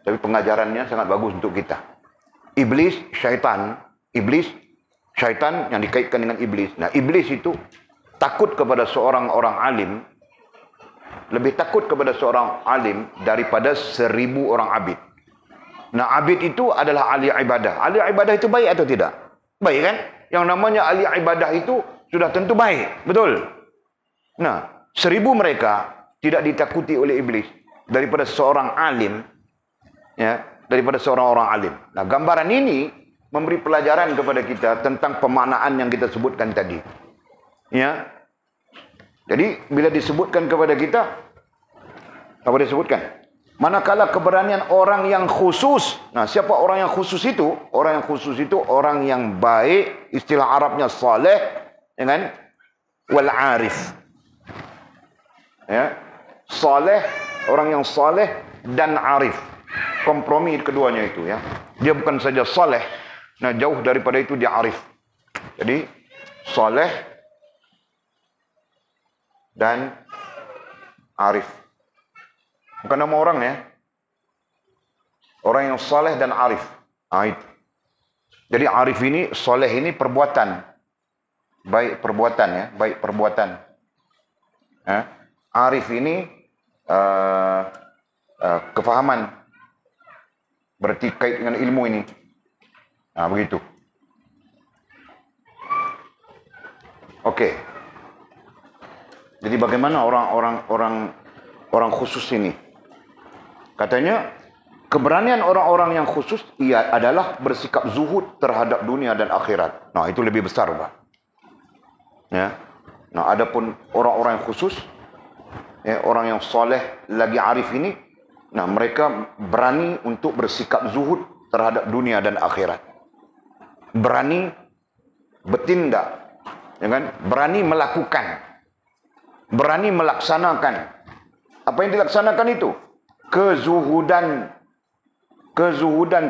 tapi pengajarannya sangat bagus untuk kita. Syaitan yang dikaitkan dengan iblis. Nah, iblis itu takut kepada seorang orang alim, lebih takut kepada seorang alim daripada 1000 orang abid. Nah, abid itu adalah ahli ibadah. Ahli ibadah itu baik atau tidak? Baik kan? Yang namanya ahli ibadah itu sudah tentu baik. Betul? Nah, 1000 mereka tidak ditakuti oleh iblis daripada seorang alim, ya, daripada seorang orang alim. Nah, gambaran ini memberi pelajaran kepada kita tentang pemaknaan yang kita sebutkan tadi. Ya. Jadi, bila disebutkan kepada kita, apa disebutkan? Manakala keberanian orang yang khusus. Nah, siapa orang yang khusus itu? Orang yang khusus itu orang yang baik, istilah Arabnya saleh, ya kan? Wal arif. Ya. Saleh, orang yang saleh dan arif. Kompromi keduanya itu, ya. Dia bukan saja saleh, nah jauh daripada itu dia arif. Jadi saleh dan arif. Bukan nama orang, ya. Orang yang saleh dan arif. Nah, itu. Jadi arif ini, saleh ini perbuatan. Baik perbuatan, ya. Baik perbuatan. Arif ini kefahaman. Berarti kait dengan ilmu ini. Nah, begitu. Oke. Jadi bagaimana orang khusus ini? Katanya, keberanian orang-orang yang khusus ia adalah bersikap zuhud terhadap dunia dan akhirat. Nah, itu lebih besar, Pak. Ya. Nah, adapun orang-orang yang khusus, ya, orang yang soleh lagi arif ini, nah, mereka berani untuk bersikap zuhud terhadap dunia dan akhirat. Berani bertindak, ya kan? Berani melakukan, berani melaksanakan. Apa yang dilaksanakan itu? Kezuhudan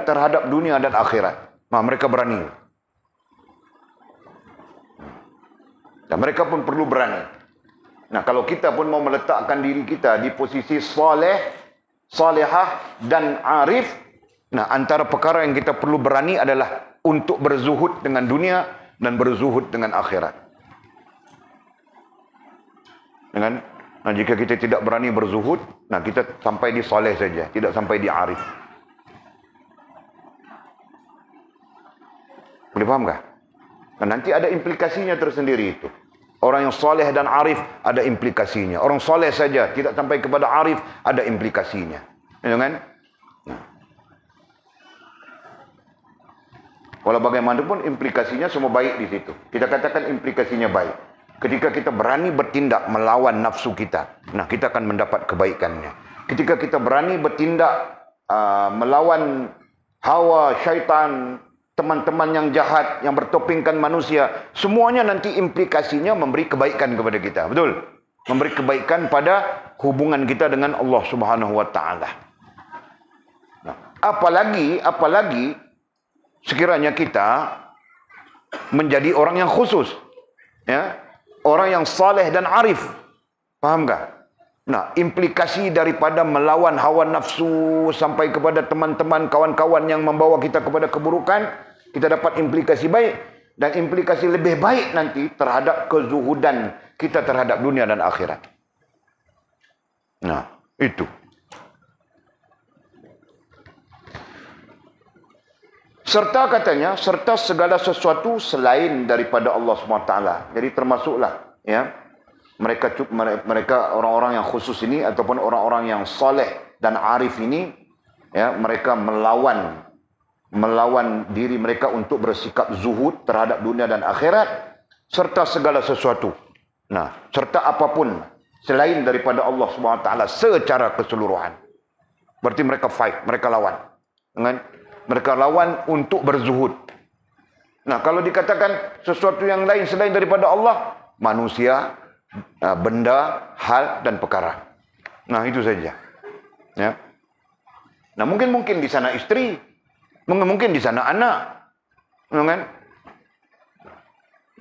terhadap dunia dan akhirat. Nah, mereka berani. Dan mereka pun perlu berani. Nah, kalau kita pun mau meletakkan diri kita di posisi saleh, salihah dan arif, nah, antara perkara yang kita perlu berani adalah untuk berzuhud dengan dunia dan berzuhud dengan akhirat. Dengan Nah, jika kita tidak berani berzuhud, nah, kita sampai di soleh saja, tidak sampai di arif. Boleh paham kah? Nah, nanti ada implikasinya tersendiri itu. Orang yang soleh dan arif ada implikasinya. Orang soleh saja tidak sampai kepada arif, ada implikasinya. Ya kan? Nah. Walau bagaimanapun implikasinya semua baik di situ. Kita katakan implikasinya baik. Ketika kita berani bertindak melawan nafsu kita, nah kita akan mendapat kebaikannya. Ketika kita berani bertindak melawan hawa syaitan, teman-teman yang jahat, yang bertopengkan manusia, semuanya nanti implikasinya memberi kebaikan kepada kita. Betul? Memberi kebaikan pada hubungan kita dengan Allah Subhanahu wa taala. Nah, apalagi sekiranya kita menjadi orang yang khusus, ya, orang yang saleh dan arif. Paham tak? Nah, implikasi daripada melawan hawa nafsu sampai kepada teman-teman, kawan-kawan yang membawa kita kepada keburukan, kita dapat implikasi baik, dan implikasi lebih baik nanti terhadap kezuhudan kita terhadap dunia dan akhirat. Nah, itu. Serta katanya, serta segala sesuatu selain daripada Allah SWT. Jadi termasuklah, ya, mereka orang-orang yang khusus ini ataupun orang-orang yang saleh dan arif ini, ya, mereka melawan diri mereka untuk bersikap zuhud terhadap dunia dan akhirat, serta segala sesuatu. Nah, serta apapun selain daripada Allah SWT secara keseluruhan. Berarti mereka fight, mereka lawan. Mereka lawan untuk berzuhud. Nah, kalau dikatakan sesuatu yang lain selain daripada Allah, manusia, benda, hal dan perkara. Nah, itu saja. Ya. Nah, mungkin di sana istri, mungkin di sana anak. Kan?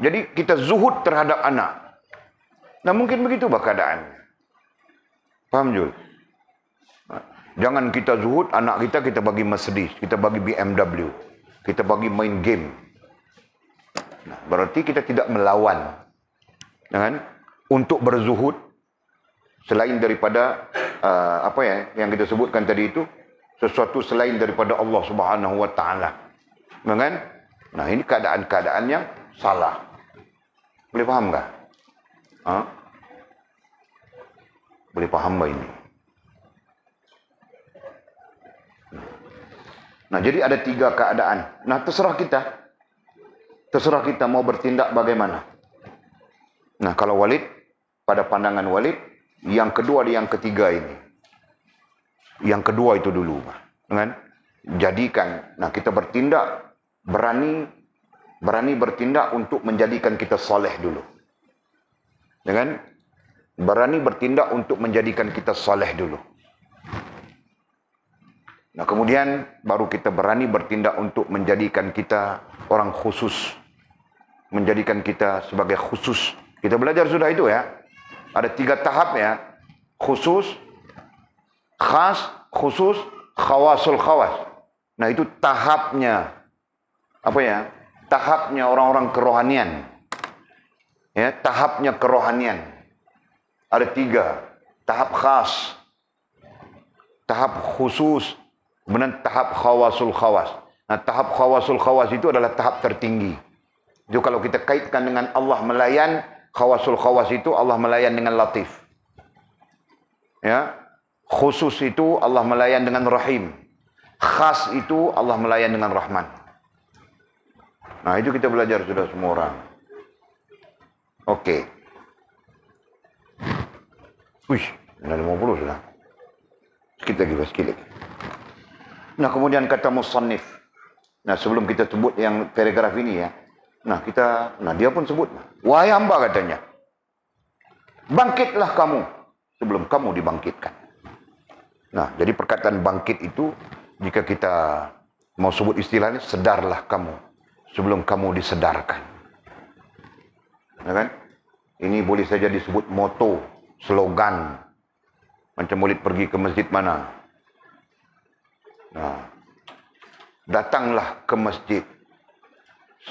Jadi kita zuhud terhadap anak. Nah, mungkin begitu keadaan. Paham, Jul? Jangan kita zuhud, anak kita bagi Mercedes, kita bagi BMW, kita bagi main game. Nah, berarti kita tidak melawan, kan? Untuk berzuhud selain daripada yang kita sebutkan tadi itu, sesuatu selain daripada Allah Subhanahu wa taala. Kan? Nah, ini keadaan-keadaan yang salah. Boleh faham tak? Boleh faham tak ini? Nah, jadi ada 3 keadaan. Nah, terserah kita. Terserah kita mau bertindak bagaimana. Nah, kalau Walid, pada pandangan Walid, yang kedua dan yang ketiga ini. Yang kedua itu dulu. Kan? Jadikan, nah kita bertindak, berani bertindak untuk menjadikan kita soleh dulu. Kan? Berani bertindak untuk menjadikan kita soleh dulu. Nah, kemudian baru kita berani bertindak untuk menjadikan kita orang khusus. Menjadikan kita sebagai khusus. Kita belajar sudah itu, ya. Ada 3 tahap, ya. Khusus, khas, khusus, khawasul khawas. Nah, itu tahapnya. Tahapnya orang-orang kerohanian. Ya, tahapnya kerohanian. Ada 3. Tahap khas, tahap khusus, kemudian tahap khawasul khawas. Nah, tahap khawasul khawas itu adalah tahap tertinggi. Jadi kalau kita kaitkan dengan Allah melayan, khawasul khawas itu Allah melayan dengan latif. Ya. Khusus itu Allah melayan dengan rahim. Khas itu Allah melayan dengan rahman. Nah, itu kita belajar sudah semua orang. Okey. Wih, dah 50 sudah. Sikit lagi. Nah, kemudian kata musannif. Nah, sebelum kita sebut yang paragraf ini, ya. Nah, dia pun sebut. Wahai hamba, katanya, bangkitlah kamu sebelum kamu dibangkitkan. Nah, jadi perkataan bangkit itu, jika kita mau sebut istilahnya, sedarlah kamu sebelum kamu disedarkan. Nah, kan? Ini boleh saja disebut moto, slogan. Macam Maulid pergi ke masjid mana? Nah, datanglah ke masjid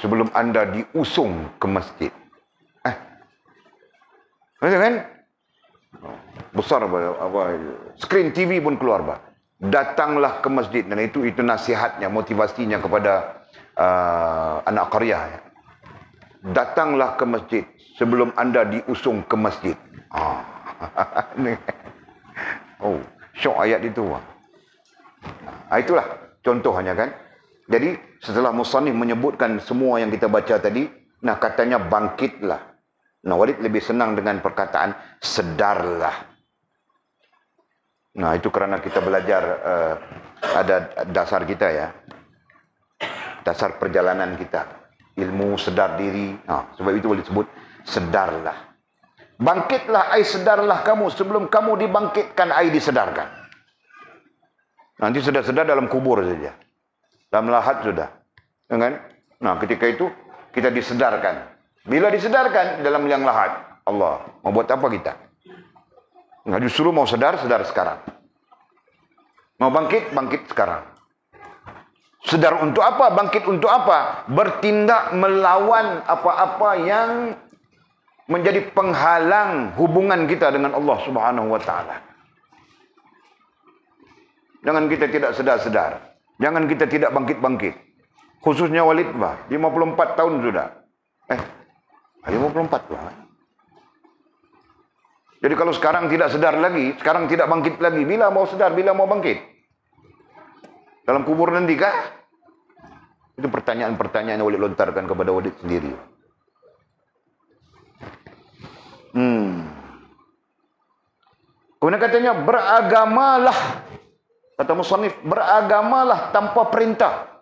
sebelum anda diusung ke masjid. Betul kan? Besar skrin TV pun keluar, bah. Datanglah ke masjid, dan itu nasihatnya, motivasinya kepada anak qaryah, ya. Datanglah ke masjid sebelum anda diusung ke masjid. Oh, syok ayat itu. Itulah contohnya, kan. Jadi setelah musannif menyebutkan semua yang kita baca tadi, nah katanya bangkitlah. Nah, Walid lebih senang dengan perkataan sedarlah. Nah, itu karena kita belajar ada dasar kita ya. Dasar perjalanan kita. Ilmu sedar diri. Nah, sebab itu Walid sebut sedarlah. Bangkitlah, ai sedarlah kamu. Sebelum kamu dibangkitkan, ai disedarkan. Nanti sedar-sedar dalam kubur saja. Dalam lahat sudah. Kan? Nah, ketika itu kita disedarkan. Bila disedarkan dalam liang lahat, Allah mau buat apa kita? Nah, justru mau sedar sekarang. Mau bangkit sekarang. Sedar untuk apa? Bangkit untuk apa? Bertindak melawan apa-apa yang menjadi penghalang hubungan kita dengan Allah Subhanahu wa taala. Jangan kita tidak sedar-sedar. Jangan kita tidak bangkit-bangkit. Khususnya Walid, 54 tahun sudah. 54 lah. Jadi kalau sekarang tidak sedar lagi, sekarang tidak bangkit lagi, bila mau sedar, bila mau bangkit? Dalam kubur nanti kah? Itu pertanyaan-pertanyaan yang Walid lontarkan kepada Walid sendiri. Kemudian katanya, beragamalah. Kata musannif, beragamalah tanpa perintah.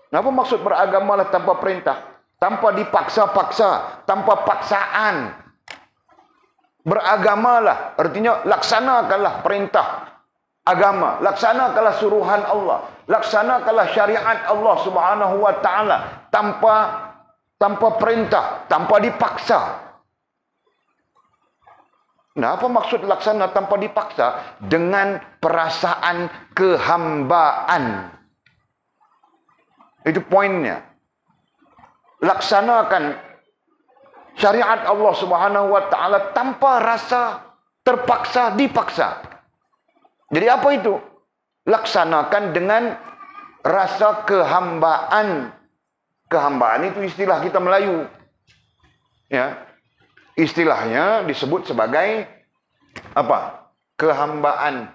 Apa maksud beragamalah tanpa perintah? Tanpa dipaksa-paksa, tanpa paksaan. Beragamalah, artinya laksanakanlah perintah agama, laksanakanlah suruhan Allah, laksanakanlah syariat Allah Subhanahu wa taala tanpa perintah, tanpa dipaksa. Nah, apa maksud laksana tanpa dipaksa? Dengan perasaan kehambaan. Itu poinnya. Laksanakan syariat Allah Subhanahu wa taala tanpa rasa terpaksa, dipaksa. Jadi apa itu? Laksanakan dengan rasa kehambaan. Kehambaan itu istilah kita Melayu. Ya. Istilahnya disebut sebagai apa? Kehambaan.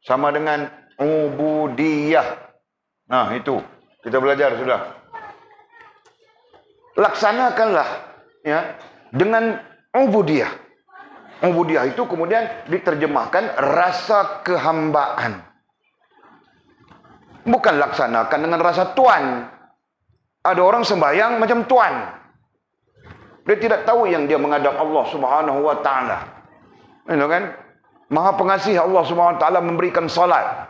Sama dengan ubudiyah. Nah, itu kita belajar sudah. Laksanakanlah ya dengan ubudiyah. Ubudiyah itu kemudian diterjemahkan rasa kehambaan. Bukan laksanakan dengan rasa tuan. Ada orang sembahyang macam tuan. Dia tidak tahu yang dia menghadap Allah Subhanahu wa taala. Itu kan? Maha pengasih Allah Subhanahu wa taala memberikan salat.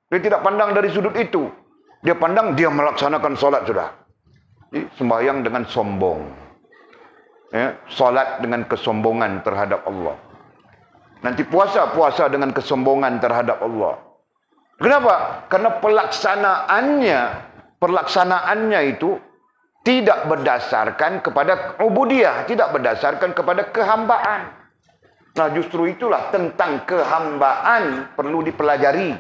Dia tidak pandang dari sudut itu. Dia pandang dia melaksanakan salat sudah. Sembahyang dengan sombong. Ya, salat dengan kesombongan terhadap Allah. Nanti puasa dengan kesombongan terhadap Allah. Kenapa? Karena pelaksanaannya itu tidak berdasarkan kepada ubudiyah, tidak berdasarkan kepada kehambaan. Nah, justru itulah tentang kehambaan perlu dipelajari.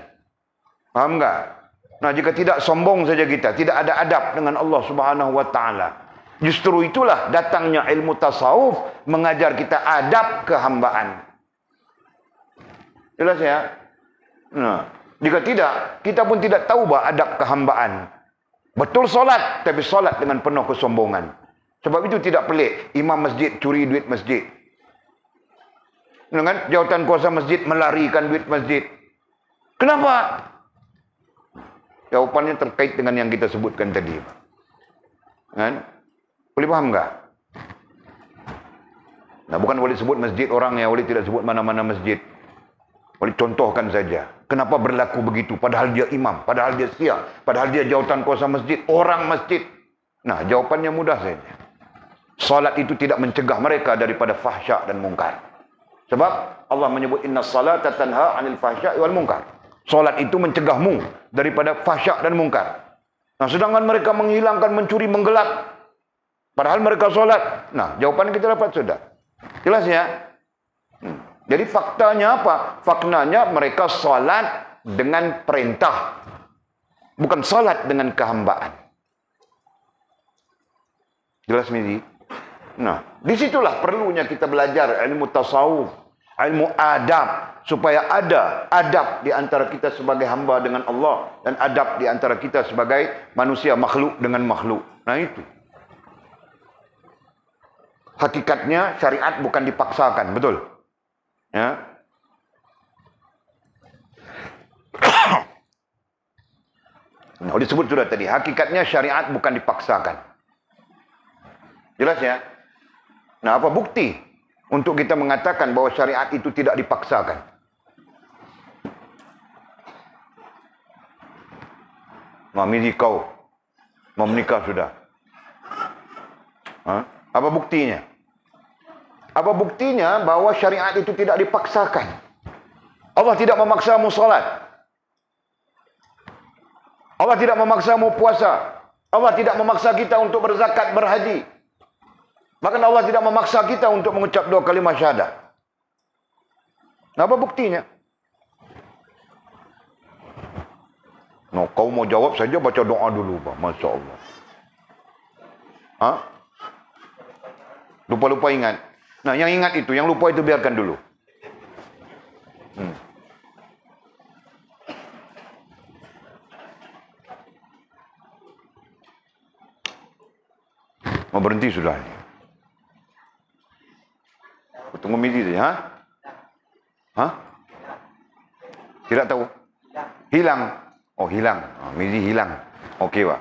Paham enggak? Nah, jika tidak sombong saja kita, tidak ada adab dengan Allah Subhanahu wa taala. Justru itulah datangnya ilmu tasawuf mengajar kita adab kehambaan. Jelas ya? Nah, jika tidak, kita pun tidak tahu adab kehambaan. Betul solat, tapi solat dengan penuh kesombongan. Sebab itu tidak pelik imam masjid curi duit masjid. Dengan jawatan kuasa masjid melarikan duit masjid. Kenapa? Jawapannya terkait dengan yang kita sebutkan tadi. Kan? Boleh paham enggak? Nah, bukan boleh sebut masjid orang ya, boleh tidak sebut mana-mana masjid. Boleh contohkan saja. Kenapa berlaku begitu? Padahal dia imam, padahal dia siap, padahal dia jawatan kuasa masjid, orang masjid. Nah, jawapannya mudah saja. Salat itu tidak mencegah mereka daripada fahsya dan mungkar. Sebab Allah menyebut inna salata tanha 'anil fahsya'i wal munkar. Salat itu mencegahmu daripada fahsya dan mungkar. Nah, sedangkan mereka menghilangkan, mencuri, menggelap, padahal mereka salat. Nah, jawapan kita dapat sudah. Jelas ya? Jadi faktanya apa? Faktanya mereka salat dengan perintah. Bukan salat dengan kehambaan. Jelas ini? Nah, disitulah perlunya kita belajar ilmu tasawuf, ilmu adab, supaya ada adab di antara kita sebagai hamba dengan Allah, dan adab di antara kita sebagai manusia, makhluk dengan makhluk. Nah itu. hakikatnya syariat bukan dipaksakan, betul? Ya. Nah, disebut sudah tadi, hakikatnya syariat bukan dipaksakan. Jelas ya? Nah, apa bukti untuk kita mengatakan bahwa syariat itu tidak dipaksakan? Mami kau mau menikah sudah. Apa buktinya? Apa buktinya bahwa syariat itu tidak dipaksakan? Allah tidak memaksamu salat. Allah tidak memaksamu puasa. Allah tidak memaksa kita untuk berzakat, berhaji. Bahkan Allah tidak memaksa kita untuk mengucap 2 kalimat syahadah. Apa buktinya? No, kau mau jawab saja baca doa dulu, Pak. Masya Allah. Lupa-lupa ingat. Nah, yang ingat itu, yang lupa itu biarkan dulu. Mau berhenti sudah. Tunggu midi saja. Tidak tahu? Hilang. Oh, hilang. Midi hilang. Okey, Pak.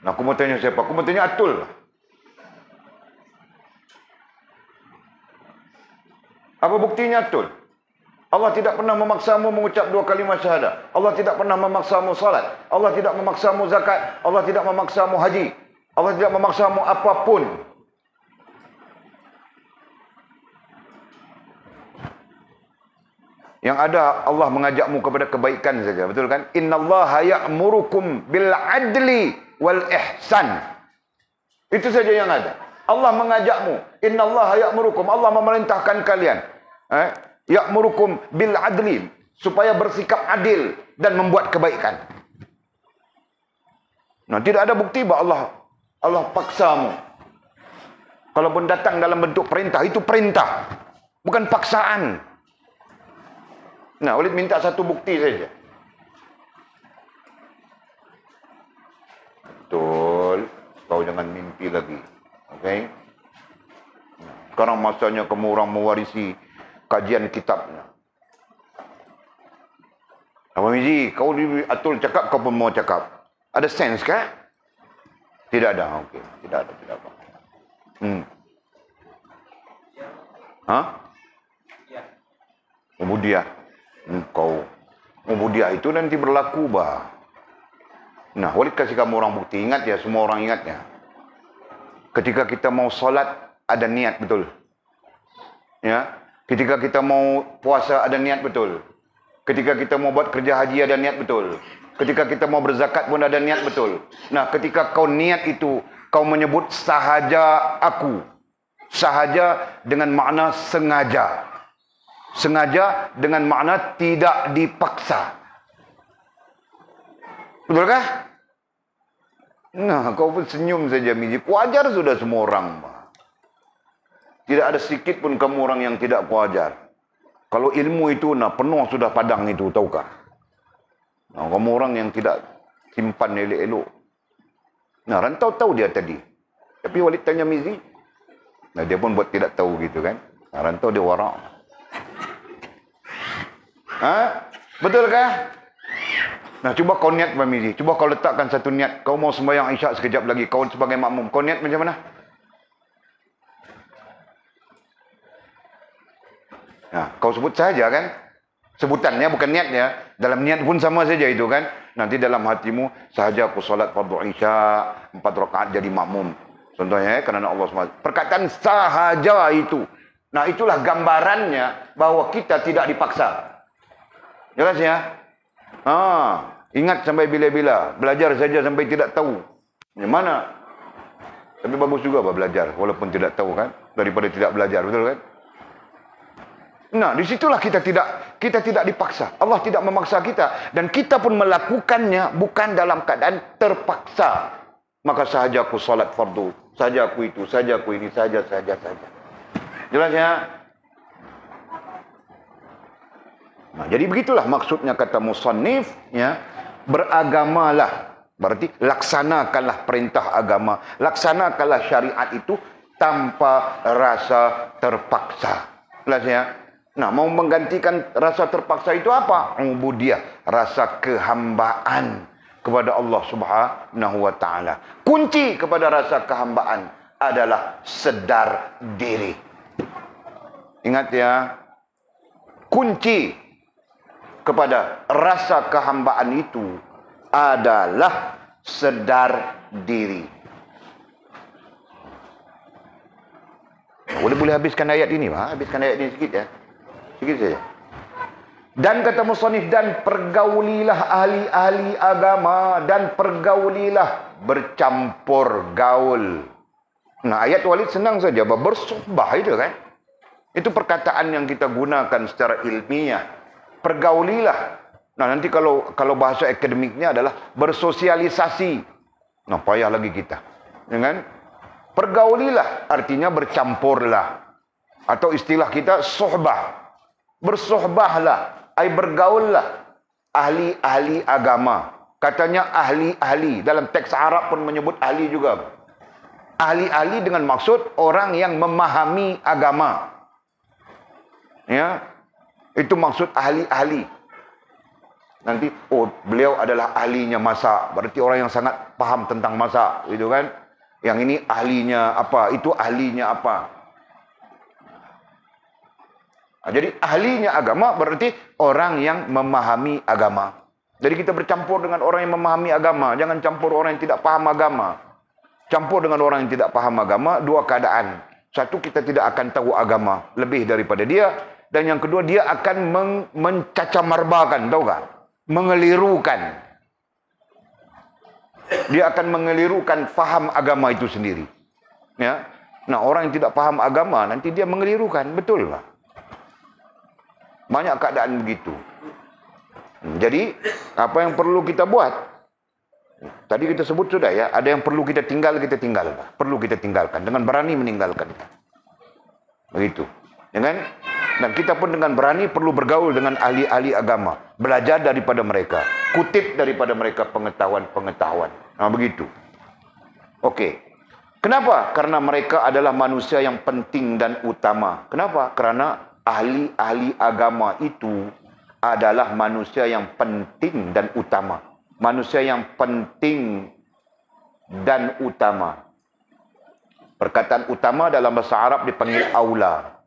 Nah, aku mau tanya siapa? Aku mau tanya Atul. Apa buktinya Atul? Allah tidak pernah memaksamu mengucap 2 kalimat syahadah. Allah tidak pernah memaksamu salat. Allah tidak memaksamu zakat. Allah tidak memaksamu haji. Allah tidak memaksamu apapun. Yang ada Allah mengajakmu kepada kebaikan saja, betul kan? Innallaha ya'murukum bil adli wal ihsan. Itu saja yang ada. Allah mengajakmu. Innallaha ya'murukum. Allah memerintahkan kalian. Ya'murukum bil adli, supaya bersikap adil dan membuat kebaikan. Nah, tidak ada bukti bahawa Allah paksamu. Kalaupun datang dalam bentuk perintah, itu perintah, bukan paksaan. Nah, Walid minta satu bukti saja. Betul, kau jangan mimpi lagi. Okey? Sekarang masanya kamu orang mewarisi kajian kitabnya. Abang Mizi, kau Atul cakap, kau pun mau cakap. Ada sense kah? Tidak ada. Okey, tidak ada, tidak apa. Ubudiah. Kau ubudiah itu nanti berlaku, bah. Nah, Walid kasih kamu orang bukti. Ingat ya, semua orang ingatnya. Ketika kita mau solat, ada niat, betul. Ya. Ketika kita mau puasa, ada niat, betul. Ketika kita mau buat kerja haji, ada niat, betul. Ketika kita mau berzakat pun ada niat, betul. Nah, ketika kau niat itu, kau menyebut sahaja aku. Sahaja dengan makna sengaja. Sengaja dengan makna tidak dipaksa. Betulkah? Nah, kau pun senyum saja, Miji. Wajar sudah semua orang. Tidak ada sedikit pun kamu orang yang tidak wajar. Kalau ilmu itu, nah penuh sudah padang itu, tahukah? Nah, kamu orang yang tidak simpan elok-elok. Nah, Rantau tahu dia tadi. Tapi Walid tanya Mizi. Nah, dia pun buat tidak tahu gitu kan. Nah, Rantau dia warak. Betulkah? Nah, cuba kau niat, Pak Mizi. Cuba kau letakkan satu niat. Kau mau sembahyang isyak sekejap lagi. Kau sebagai makmum. Kau niat macam mana? Nah, kau sebut saja kan? Sebutannya bukan niatnya. Dalam niat pun sama saja itu kan. Nanti dalam hatimu, sahaja aku solat fardu isyak 4 rakaat jadi makmum. Contohnya, kerana Allah SWT. Perkataan sahaja itu. Nah, itulah gambarannya bahwa kita tidak dipaksa. Jelas ya? Ingat sampai bila-bila. Belajar saja sampai tidak tahu. Yang mana? Tapi bagus juga belajar. Walaupun tidak tahu kan. Daripada tidak belajar. Betul kan? Nah, disitulah kita tidak dipaksa. Allah tidak memaksa kita. Dan kita pun melakukannya bukan dalam keadaan terpaksa. Maka sahaja aku salat fardu. Sahaja aku itu. Sahaja aku ini. Sahaja. Jelas ya? Nah, jadi begitulah maksudnya kata musannif, ya. Beragamalah. Berarti laksanakanlah perintah agama. Laksanakanlah syariat itu tanpa rasa terpaksa. Jelas ya? Nah, mau menggantikan rasa terpaksa itu apa? Ubudiyah, rasa kehambaan kepada Allah Subhanahu wa taala. Kunci kepada rasa kehambaan adalah sedar diri. Ingat ya, kunci kepada rasa kehambaan itu adalah sedar diri. Boleh habiskan ayat ini, habiskan ayat ini sikit ya. Sikit saja. Dan kata musannif, dan pergaulilah ahli-ahli agama, dan pergaulilah, bercampur gaul. Nah, ayat Walid senang saja, bersuhbah itu kan. Itu perkataan yang kita gunakan secara ilmiah. Pergaulilah. Nah, nanti kalau bahasa akademiknya adalah bersosialisasi. Nah, payah lagi kita. Ya kan? Pergaulilah artinya bercampurlah. Atau istilah kita suhbah. Bersuhbahlah, ay bergaullah ahli-ahli agama. Katanya ahli-ahli, dalam teks Arab pun menyebut ahli juga. Ahli-ahli dengan maksud orang yang memahami agama. Ya, itu maksud ahli-ahli. Nanti, oh beliau adalah ahlinya masak, berarti orang yang sangat paham tentang masak, gitu kan? Yang ini ahlinya apa, itu ahlinya apa. Nah, jadi ahlinya agama berarti orang yang memahami agama. Jadi kita bercampur dengan orang yang memahami agama. Jangan campur orang yang tidak paham agama. Campur dengan orang yang tidak paham agama, dua keadaan. Satu, kita tidak akan tahu agama lebih daripada dia. Dan yang kedua, dia akan mencacamarbakan, tahu tak? Mengelirukan. Dia akan mengelirukan faham agama itu sendiri. Ya. Nah, orang yang tidak paham agama, nanti dia mengelirukan. Betul tak? Banyak keadaan begitu. Jadi, apa yang perlu kita buat? Tadi kita sebut sudah ya, ada yang perlu kita tinggalkan. Perlu kita tinggalkan, dengan berani meninggalkan. Begitu. Ya kan? Dan kita pun dengan berani perlu bergaul dengan ahli-ahli agama. Belajar daripada mereka. Kutip daripada mereka pengetahuan-pengetahuan. Nah, begitu. Okey. Kenapa? Karena mereka adalah manusia yang penting dan utama. Kenapa? Karena ahli-ahli agama itu adalah manusia yang penting dan utama. Manusia yang penting dan utama. Perkataan utama dalam bahasa Arab dipanggil aula.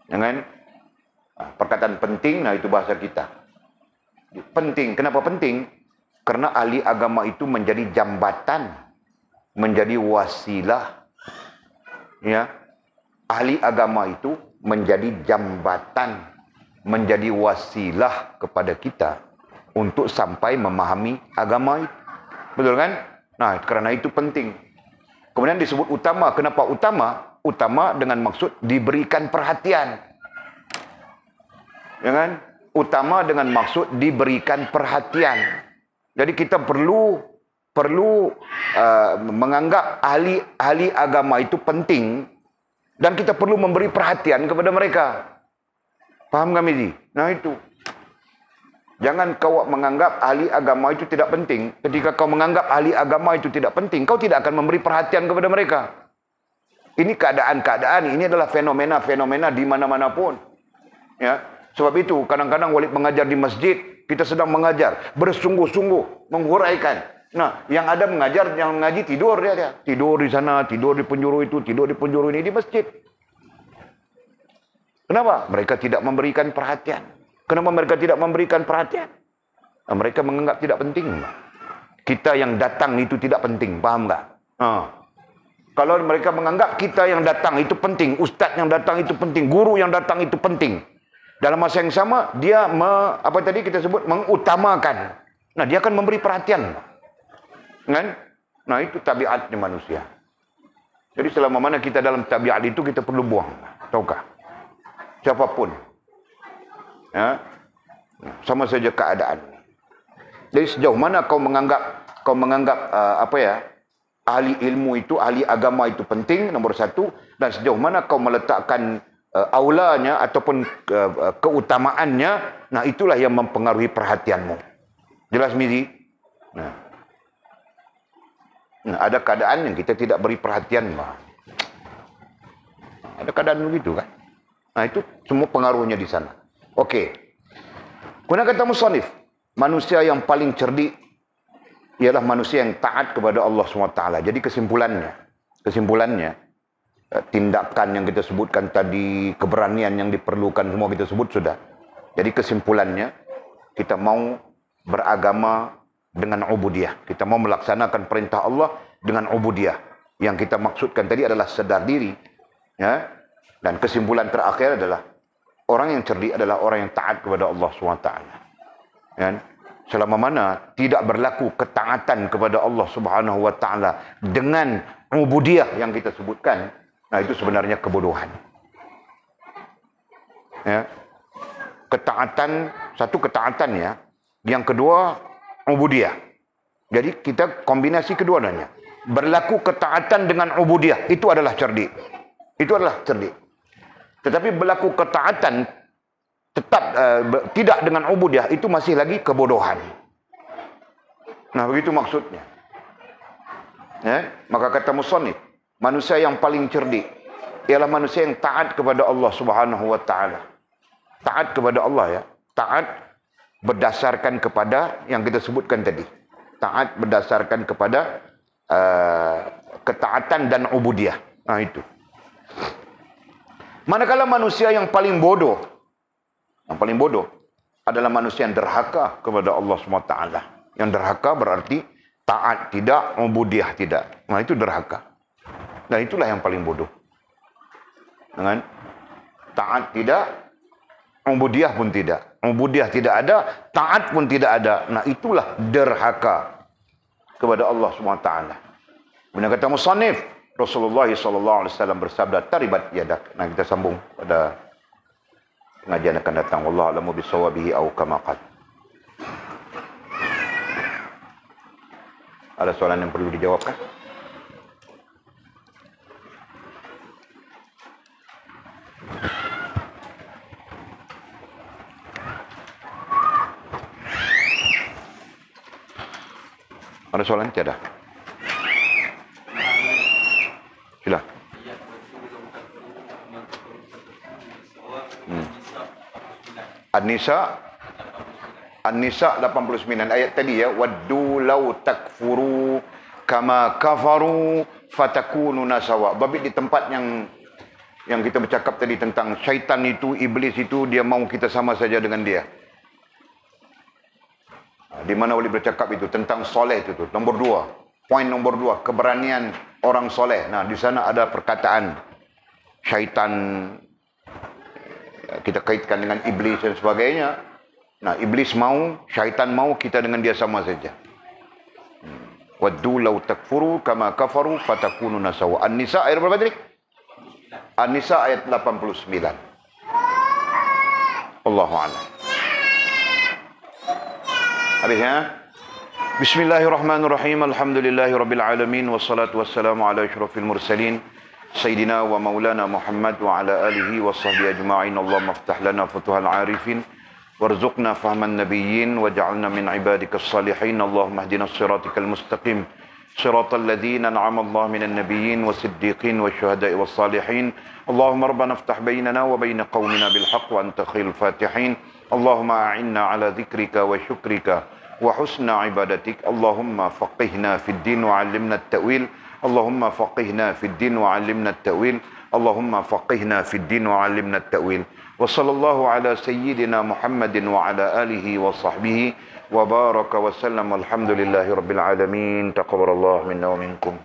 Jangan? Perkataan penting, nah itu bahasa kita. Penting. Kenapa penting? Karena ahli agama itu menjadi jambatan, menjadi wasilah. Ya. Ahli agama itu menjadi jambatan, menjadi wasilah kepada kita untuk sampai memahami agama itu. Betul kan? Nah, karena itu penting. Kemudian disebut utama. Kenapa utama? Utama dengan maksud diberikan perhatian. Ya kan? Utama dengan maksud diberikan perhatian. Jadi kita perlu menganggap ahli agama itu penting. Dan kita perlu memberi perhatian kepada mereka. Faham kami ini? Nah itu. Jangan kau menganggap ahli agama itu tidak penting. Ketika kau menganggap ahli agama itu tidak penting, kau tidak akan memberi perhatian kepada mereka. Ini keadaan-keadaan, ini adalah fenomena-fenomena di mana-mana pun. Ya. Sebab itu, kadang-kadang Walid mengajar di masjid, kita sedang mengajar, bersungguh-sungguh, menghuraikan. Nah, yang ada mengajar, yang mengaji tidur dia. Tidur di sana, tidur di penjuru itu, tidur di penjuru ini, di masjid. Kenapa? Mereka tidak memberikan perhatian. Kenapa mereka tidak memberikan perhatian? Nah, mereka menganggap tidak penting. Kita yang datang itu tidak penting, paham tak? Kalau mereka menganggap kita yang datang itu penting, ustaz yang datang itu penting, guru yang datang itu penting. Dalam masa yang sama, dia kita sebut mengutamakan. Nah, dia akan memberi perhatian. Kan? Nah, itu tabiatnya manusia. Jadi selama mana kita dalam tabiat itu, kita perlu buang. Tahukah? Siapapun. Ya. Sama saja keadaan. Jadi sejauh mana kau menganggap ahli ilmu itu, ahli agama itu penting, nombor satu. Dan sejauh mana kau meletakkan aulanya ataupun keutamaannya, nah itulah yang mempengaruhi perhatianmu. Jelas Mizi? Nah, ada keadaan yang kita tidak beri perhatian. Ada keadaan begitu kan. Nah itu semua pengaruhnya di sana. Okey. Kemudian kata musannif, manusia yang paling cerdik ialah manusia yang taat kepada Allah SWT. Jadi kesimpulannya, tindakan yang kita sebutkan tadi, keberanian yang diperlukan, semua kita sebut sudah. Jadi kesimpulannya, kita mau beragama dengan ubudiyah. Kita mau melaksanakan perintah Allah dengan ubudiyah. Yang kita maksudkan tadi adalah sedar diri. Ya? Dan kesimpulan terakhir adalah, orang yang cerdik adalah orang yang taat kepada Allah SWT. Ya? Selama mana tidak berlaku ketaatan kepada Allah Subhanahu wa taala dengan ubudiyah yang kita sebutkan, nah itu sebenarnya kebodohan. Ya. Ketaatan, satu ketaatan ya, yang kedua ubudiyah. Jadi kita kombinasi keduanya. Berlaku ketaatan dengan ubudiyah, itu adalah cerdik. Itu adalah cerdik. Tetapi berlaku ketaatan tetap tidak dengan ubudiyah, itu masih lagi kebodohan. Nah, begitu maksudnya. Ya, maka kata musannif, manusia yang paling cerdik ialah manusia yang taat kepada Allah Subhanahu wa taala. Taat kepada Allah ya. Taat berdasarkan kepada yang kita sebutkan tadi. Taat berdasarkan kepada ketaatan dan ubudiyah. Nah, itu. Manakala manusia yang paling bodoh adalah manusia yang derhaka kepada Allah SWT. Yang derhaka berarti taat tidak, ubudiyah tidak. Nah itu derhaka. Dan itulah yang paling bodoh. Dengan taat tidak, ubudiyah pun tidak. Ubudiyah tidak ada, taat pun tidak ada. Nah itulah derhaka kepada Allah SWT. Benar kata musannif, Rasulullah SAW bersabda, taribat yadak. Nah kita sambung pada pengajian akan datang. Wallahu a'lamu bisawabihi au kama qala. Ada soalan yang perlu dijawabkan? Ada soalan? Tiada. Sila. An-Nisa 89 ayat tadi ya, waddu law takfuru kama kafaru fatakununa sawa. Babit di tempat yang kita bercakap tadi tentang syaitan itu, iblis itu, dia mau kita sama saja dengan dia. Di mana boleh bercakap itu tentang soleh itu nomor 2. Poin nomor 2, keberanian orang soleh. Nah, di sana ada perkataan syaitan, kita kaitkan dengan iblis dan sebagainya. Nah, iblis mau, syaitan mau, kita dengan dia sama saja. Waddu law takfuru kama kafaru fatakununa sawa. An-Nisa ayat berapa tadi? An-Nisa ayat 89. Allahu a'lam. Habisnya. Bismillahirrahmanirrahim. Alhamdulillahirabbil alamin wassalatu wassalamu ala asyrafil mursalin sayyidina wa maulana Muhammad wa ala alihi washabbihi ajma'in. Allahumma iftah lana futuhal arifin warzuqna fahman nabiyyin waj'alna min ibadikas salihin. Allahumma ihdina siratal mustaqim siratal ladzina an'ama Allah minan nabiyyin wasiddiqin wasyuhada'i wassalihin. Allahumma rabbana iftah bainana wa bain qaumina bil haqq wa anta khairul fatihin. Allahumma a'inna ala dzikrika wa syukrika wa husna ibadatik. Allahumma faqihna fid din wa 'allimna at-ta'wil. Allahumma faqihna fid din wa 'allimna at-ta'wil. Allahumma faqihna fid din wa 'allimna at-ta'wil. Wa sallallahu ala sayyidina Muhammadin wa ala alihi wa sahbihi wa baraka wa sallam. Alhamdulillahi rabbil alamin. Taqabbalallahu minna wa minkum.